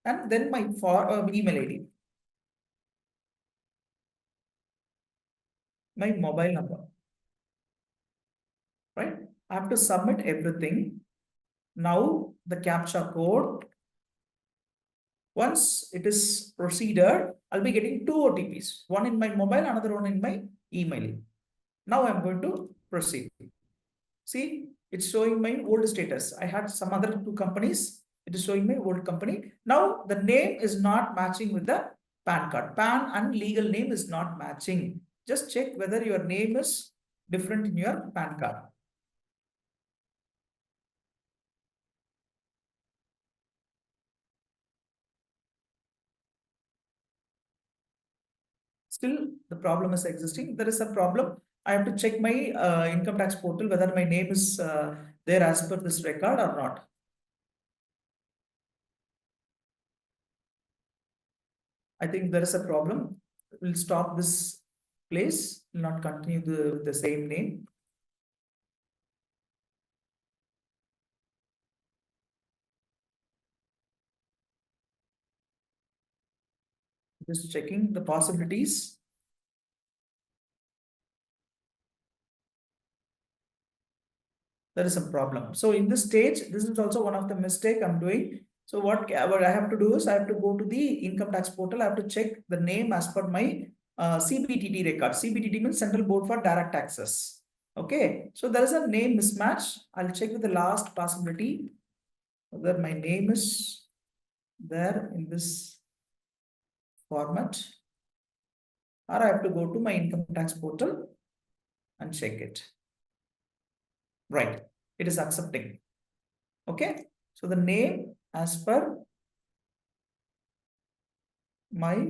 And then my email ID, my mobile number, right? I have to submit everything. Now the CAPTCHA code. Once it is proceeded, I'll be getting 2 OTPs, one in my mobile, another one in my email. Now I'm going to proceed. See, it's showing my old status. I had some other 2 companies. It is showing my old company. Now the name is not matching with the PAN card. PAN and legal name is not matching. Just check whether your name is different in your PAN card. Still the problem is existing. There is a problem. I have to check my income tax portal whether my name is there as per this record or not. I think there is a problem. We'll stop this place, will not continue the same name. Just checking the possibilities. There is a problem. So in this stage, this is also one of the mistake I'm doing. So what I have to do is I have to go to the income tax portal. I have to check the name as per my CBTT record. CBTT means Central Board for Direct Taxes. Okay. So there is a name mismatch. I'll check with the last possibility whether my name is there in this format, or I have to go to my income tax portal and check it. Right. It is accepting. Okay. So the name as per my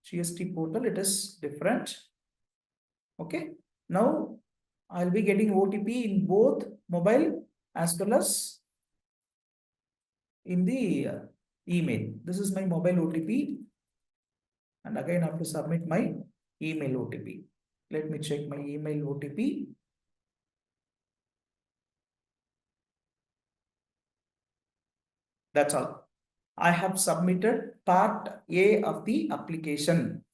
GST portal, it is different. Okay. Now I'll be getting OTP in both mobile as well as in the email. This is my mobile OTP. And again, I have to submit my email OTP. Let me check my email OTP. That's all. I have submitted part A of the application.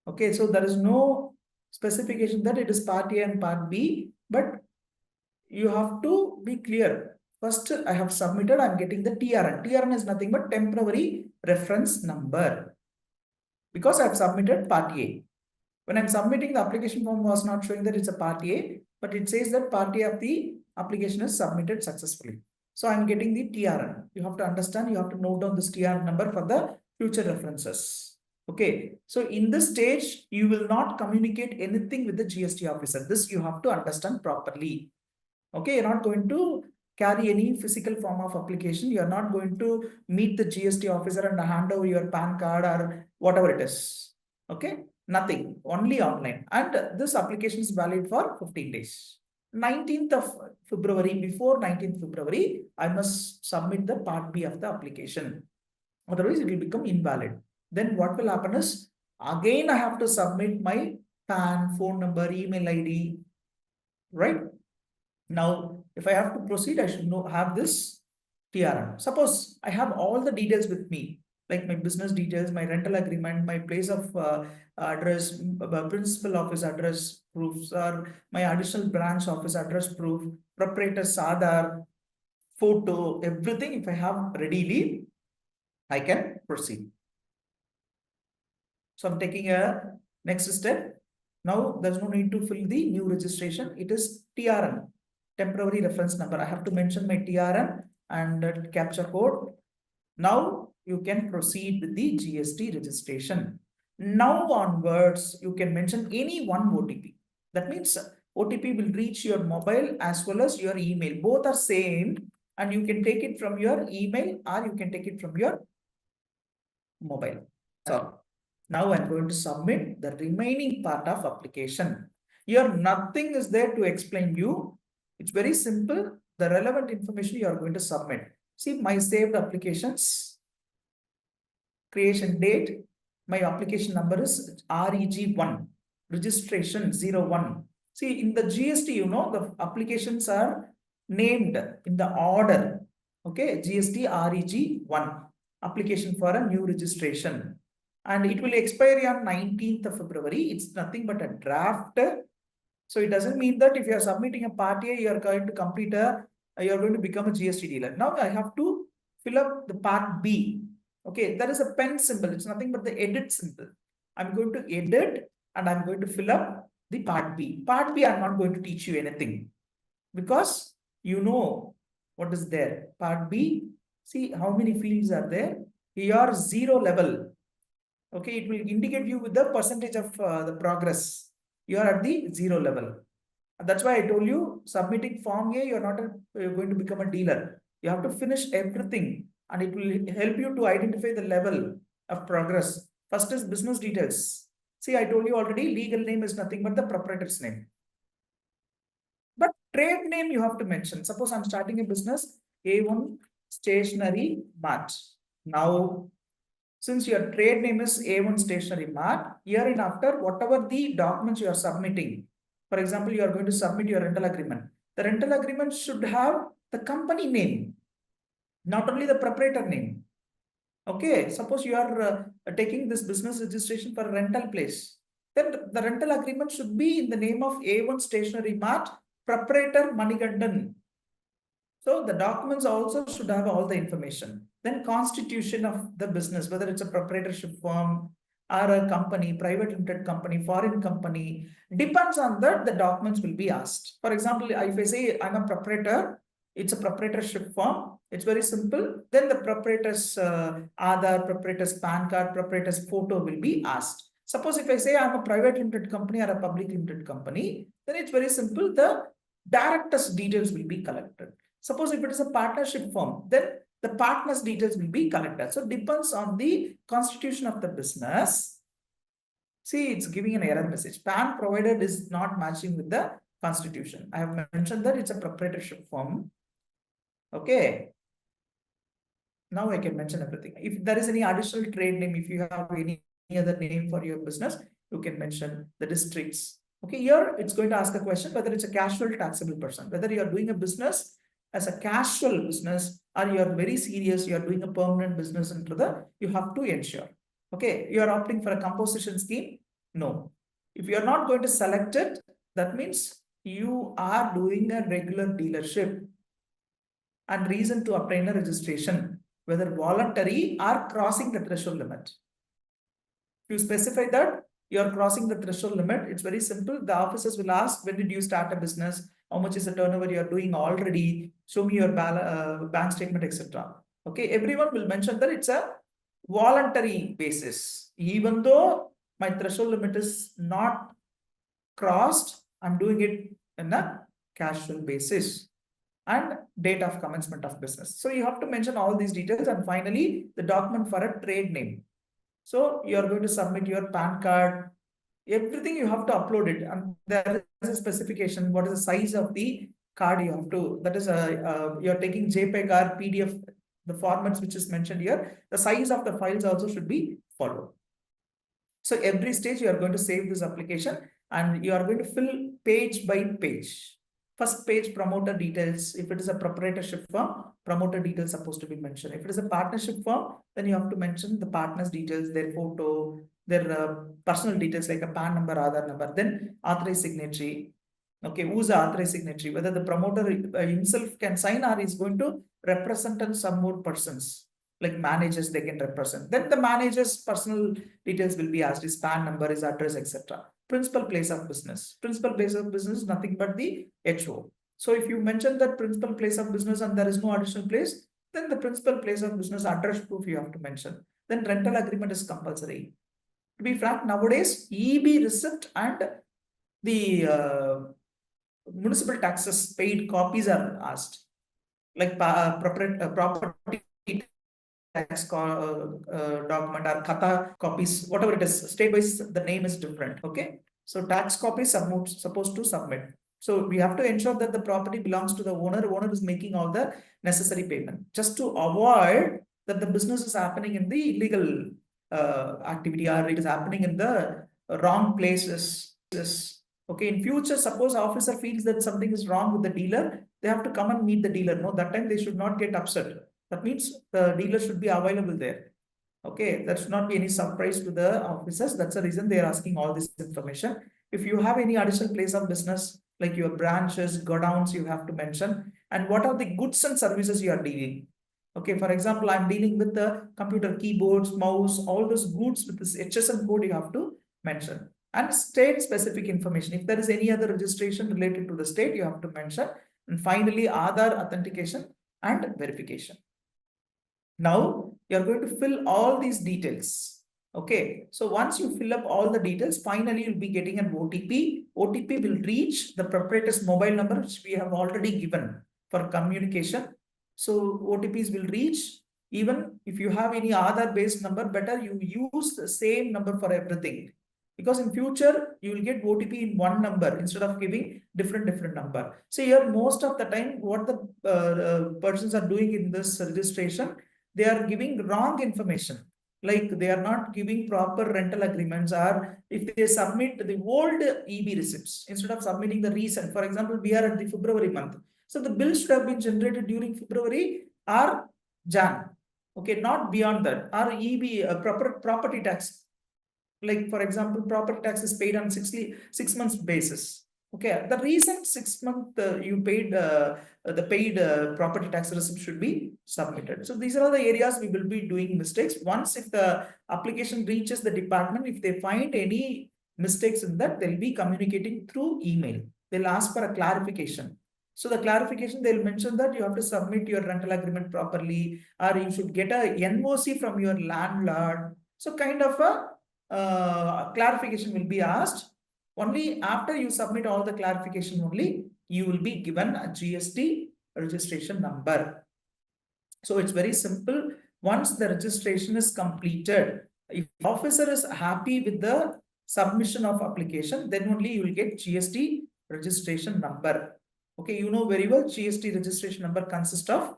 Okay, so there is no specification that it is part A and part B, but you have to be clear. First, I have submitted, I'm getting the TRN. TRN is nothing but temporary reference number, because I have submitted part A. When I'm submitting, the application form was not showing that it's a part A, but it says that part A of the application is submitted successfully. So I'm getting the TRN. You have to understand, you have to note down this TRN number for the future references. Okay. So in this stage, you will not communicate anything with the GST officer. This you have to understand properly. Okay. You're not going to carry any physical form of application. You're not going to meet the GST officer and hand over your PAN card or whatever it is. Okay. Nothing, only online. And this application is valid for 15 days. 19th of February, before 19th February, I must submit the part B of the application. Otherwise, it will become invalid. Then what will happen is, again, I have to submit my PAN, phone number, email ID, right? Now, if I have to proceed, I should have this TRM. Suppose I have all the details with me, like my business details, my rental agreement, my place of address, principal office address proofs, or my additional branch office address proof, proprietor's Aadhaar, photo, everything. If I have readily, I can proceed. So I'm taking a next step. Now there's no need to fill the new registration. It is TRN, temporary reference number. I have to mention my TRN and captcha code. Now you can proceed with the GST registration. Now onwards, you can mention any one OTP. That means OTP will reach your mobile as well as your email. Both are same, and you can take it from your email or you can take it from your mobile. So now I'm going to submit the remaining part of application. Here nothing is there to explain you. It's very simple. The relevant information you are going to submit. See my saved applications, creation date. My application number is REG1, registration 01. See in the GST, the applications are named in the order. Okay, GST REG1, application for a new registration. And it will expire on 19th of February. It's nothing but a draft. So it doesn't mean that if you are submitting a part A, you are going to complete you are going to become a GST dealer. Now I have to fill up the part B. Okay, there is a pen symbol. It's nothing but the edit symbol. I'm going to edit and I'm going to fill up the part B. Part B, I'm not going to teach you anything because you know what is there. Part B, see how many fields are there. Here 0 level. Okay, it will indicate you with the percentage of the progress. You are at the 0 level. That's why I told you submitting form A, you're not going to become a dealer. You have to finish everything and it will help you to identify the level of progress. First is business details. See, I told you already, legal name is nothing but the proprietor's name. But trade name you have to mention. Suppose I'm starting a business, A1 Stationery Mart. Now, since your trade name is A1 Stationery Mart, hereinafter, whatever the documents you are submitting, for example, you are going to submit your rental agreement. The rental agreement should have the company name, not only the proprietor name. Okay, suppose you are taking this business registration for a rental place. Then the rental agreement should be in the name of A1 Stationery Mart, proprietor Manikandan. So the documents also should have all the information. Then constitution of the business, whether it's a proprietorship firm or a company, private limited company, foreign company, depends on that the documents will be asked. For example, if I say I'm a proprietor, it's a proprietorship firm. It's very simple. Then the proprietor's Aadhaar, proprietor's PAN card, proprietor's photo will be asked. Suppose if I say I'm a private limited company or a public limited company, then it's very simple. The director's details will be collected. Suppose if it is a partnership firm, then the partner's details will be collected. So it depends on the constitution of the business. See, it's giving an error message. PAN provided is not matching with the constitution. I have mentioned that it's a proprietorship firm. Okay. Now I can mention everything. If there is any additional trade name, if you have any other name for your business, you can mention the districts. Okay, here it's going to ask a question whether it's a casual taxable person, whether you are doing a business as a casual business or you are very serious, you are doing a permanent business into the, you have to ensure. Okay, you are opting for a composition scheme? No. If you are not going to select it, that means you are doing a regular dealership. And reason to obtain a registration, whether voluntary or crossing the threshold limit. If you specify that you are crossing the threshold limit, it's very simple. The officers will ask, when did you start a business? How much is the turnover you are doing already? Show me your bank statement, etc. Okay, everyone will mention that it's a voluntary basis. Even though my threshold limit is not crossed, I'm doing it in a casual basis. And date of commencement of business. So you have to mention all these details, and finally the document for a trade name. So you are going to submit your PAN card, everything you have to upload it, and there is a specification, what is the size of the card you have to, that is you're taking JPEG or PDF, the formats which is mentioned here, the size of the files also should be followed. So every stage you are going to save this application and you are going to fill page by page. First page, promoter details. If it is a proprietorship firm, promoter details supposed to be mentioned. If it is a partnership firm, then you have to mention the partner's details, their photo, their personal details like a PAN number, Aadhaar number, then authorized signatory. Okay, who's the authorized signatory? Whether the promoter himself can sign or is going to represent and some more persons like managers they can represent. Then the manager's personal details will be asked, his PAN number, his address, etc. Principal place of business. Principal place of business is nothing but the HO. So if you mention that principal place of business and there is no additional place, then the principal place of business address proof you have to mention. Then rental agreement is compulsory. To be frank, nowadays EB receipt and the municipal taxes paid copies are asked. Like property tax document or kata copies, whatever it is, state-wise the name is different. Okay, so tax copies supposed to submit. So we have to ensure that the property belongs to the owner. Owner is making all the necessary payment, just to avoid that the business is happening in the illegal activity or it is happening in the wrong places. Okay, in future, suppose officer feels that something is wrong with the dealer, they have to come and meet the dealer. No, that time they should not get upset. That means the dealer should be available there. Okay, that should not be any surprise to the officers. That's the reason they are asking all this information. If you have any additional place of business, like your branches, godowns, you have to mention. And what are the goods and services you are dealing? Okay, for example, I'm dealing with the computer keyboards, mouse, all those goods with this HSN code you have to mention. And state specific information. If there is any other registration related to the state, you have to mention. And finally, Aadhaar authentication and verification. Now you're going to fill all these details. Okay, so once you fill up all the details, finally you'll be getting an OTP. OTP will reach the proprietor's mobile number, which we have already given for communication. So OTPs will reach. Even if you have any Aadhaar based number, better you use the same number for everything. because in future you will get OTP in one number instead of giving different number. So here most of the time what the persons are doing in this registration, they are giving wrong information. Like they are not giving proper rental agreements, or if they submit the old EB receipts instead of submitting the recent. For example, we are at the February month. So the bill should have been generated during February or Jan. Okay, not beyond that. Or EB, property tax. Like for example, property tax is paid on 6 months basis. Okay, the recent 6 month you paid the paid property tax receipt should be submitted. So these are all the areas we will be doing mistakes. Once if the application reaches the department, if they find any mistakes in that, they'll be communicating through email. They'll ask for a clarification. So the clarification, they'll mention that you have to submit your rental agreement properly, or you should get a NOC from your landlord. So kind of a clarification will be asked. Only after you submit all the clarification only, you will be given a GST registration number. So it's very simple. Once the registration is completed, if officer is happy with the submission of application, then only you will get GST registration number. Okay, you know very well GST registration number consists of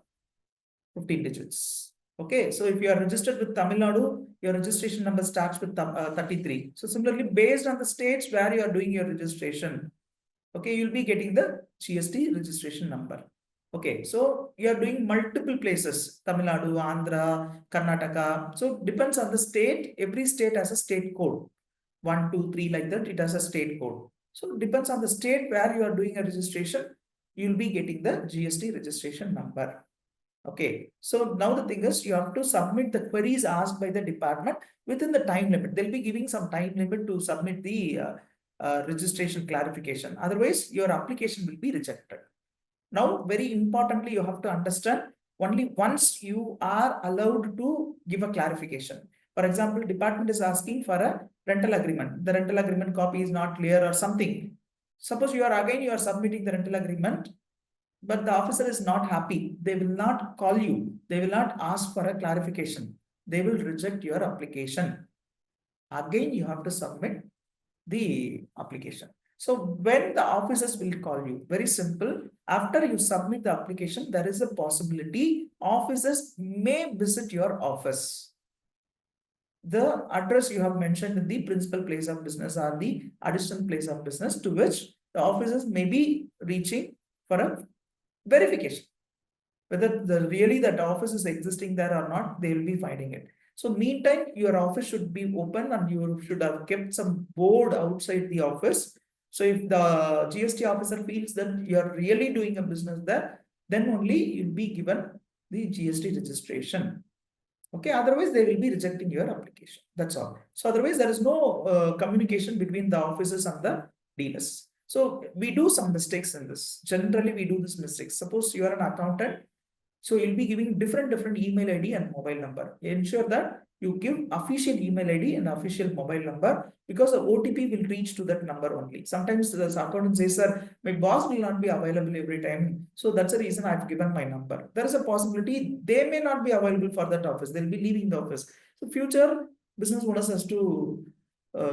15 digits. Okay, so if you are registered with Tamil Nadu, your registration number starts with 33. So similarly, based on the states where you are doing your registration, okay, you'll be getting the GST registration number. Okay, so you are doing multiple places, Tamil Nadu, Andhra, Karnataka. So depends on the state. Every state has a state code. 1, 2, 3 like that, it has a state code. So depends on the state where you are doing a registration, you'll be getting the GST registration number. Okay, so now the thing is you have to submit the queries asked by the department within the time limit. They'll be giving some time limit to submit the registration clarification. Otherwise, your application will be rejected. Now, very importantly, you have to understand only once you are allowed to give a clarification. For example, department is asking for a rental agreement. The rental agreement copy is not clear or something. Suppose you are submitting the rental agreement, but the officer is not happy. They will not call you. They will not ask for a clarification. They will reject your application. Again, you have to submit the application. So when the officers will call you, very simple. After you submit the application, there is a possibility officers may visit your office. The address you have mentioned in the principal place of business or the additional place of business to which the officers may be reaching for a verification. Whether really that office is existing there or not, they will be finding it. So meantime, your office should be open and you should have kept some board outside the office. So if the GST officer feels that you're really doing a business there, then only you'll be given the GST registration. Okay, otherwise they will be rejecting your application. That's all. So otherwise there is no communication between the officers and the dealers. So we do some mistakes in this. Generally, we do this mistakes. Suppose you are an accountant, so you'll be giving different email ID and mobile number. Ensure that you give official email ID and official mobile number, because the OTP will reach to that number only. Sometimes the accountant says, sir, my boss will not be available every time. So that's the reason I've given my number. There is a possibility they may not be available for that office. They'll be leaving the office. So future business owners has to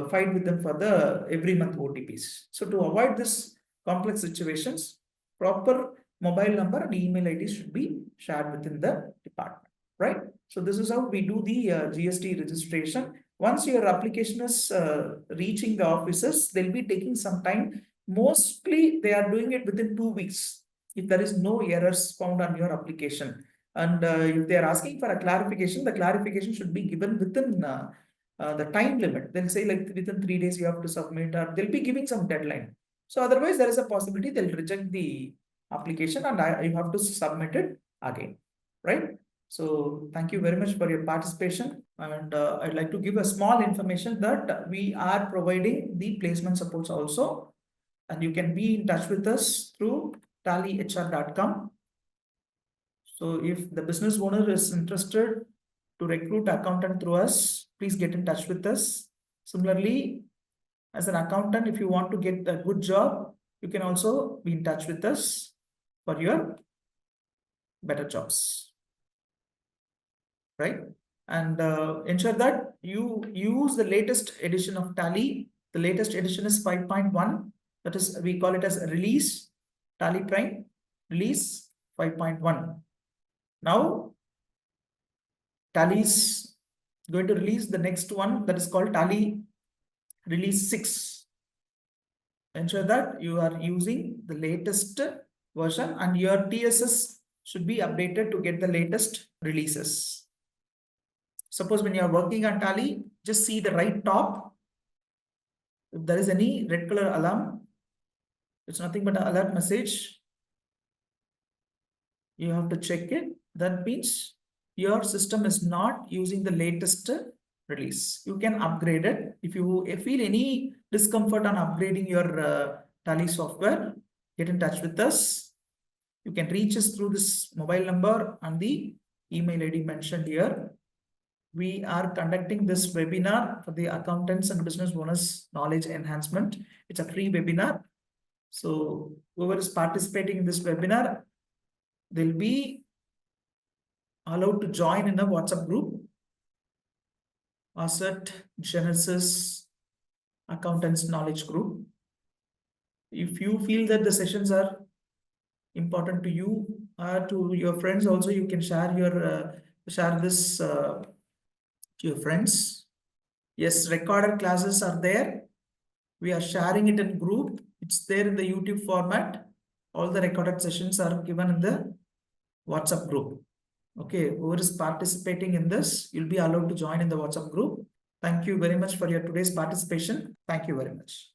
fight with them for the every month OTPs. So to avoid this complex situations, proper mobile number and email ID should be shared within the department, right? So this is how we do the GST registration. Once your application is reaching the offices, they'll be taking some time. Mostly they are doing it within 2 weeks. If there is no errors found on your application. And if they are asking for a clarification, the clarification should be given within the time limit. They'll say like within 3 days you have to submit, or they'll be giving some deadline. So otherwise there is a possibility they'll reject the application and you have to submit it again, right? So thank you very much for your participation. And I'd like to give a small information that we are providing the placement supports also. And you can be in touch with us through tallyhr.com. So if the business owner is interested to recruit accountant through us, please get in touch with us. Similarly, as an accountant, if you want to get a good job, you can also be in touch with us for your better jobs, right? And ensure that you use the latest edition of Tally The latest edition is 5.1. That is, we call it as release, TallyPrime release 5.1. Now, Tally is going to release the next one, that is called Tally release 6. Ensure that you are using the latest version and your TSS should be updated to get the latest releases. Suppose when you are working on Tally, just see the right top. If there is any red color alarm, it's nothing but an alert message. You have to check it. That means your system is not using the latest release. You can upgrade it. If you feel any discomfort on upgrading your Tally software, get in touch with us. You can reach us through this mobile number and the email ID mentioned here. We are conducting this webinar for the accountants and business owners knowledge enhancement. It's a free webinar. So whoever is participating in this webinar, they'll be allowed to join in a WhatsApp group, Asset Genesis Accountants Knowledge Group. If you feel that the sessions are important to you or to your friends, also you can share this to your friends. Yes, recorded classes are there. We are sharing it in group. It's there in the YouTube format. All the recorded sessions are given in the WhatsApp group. Okay, whoever is participating in this, you'll be allowed to join in the WhatsApp group. Thank you very much for your today's participation. Thank you very much.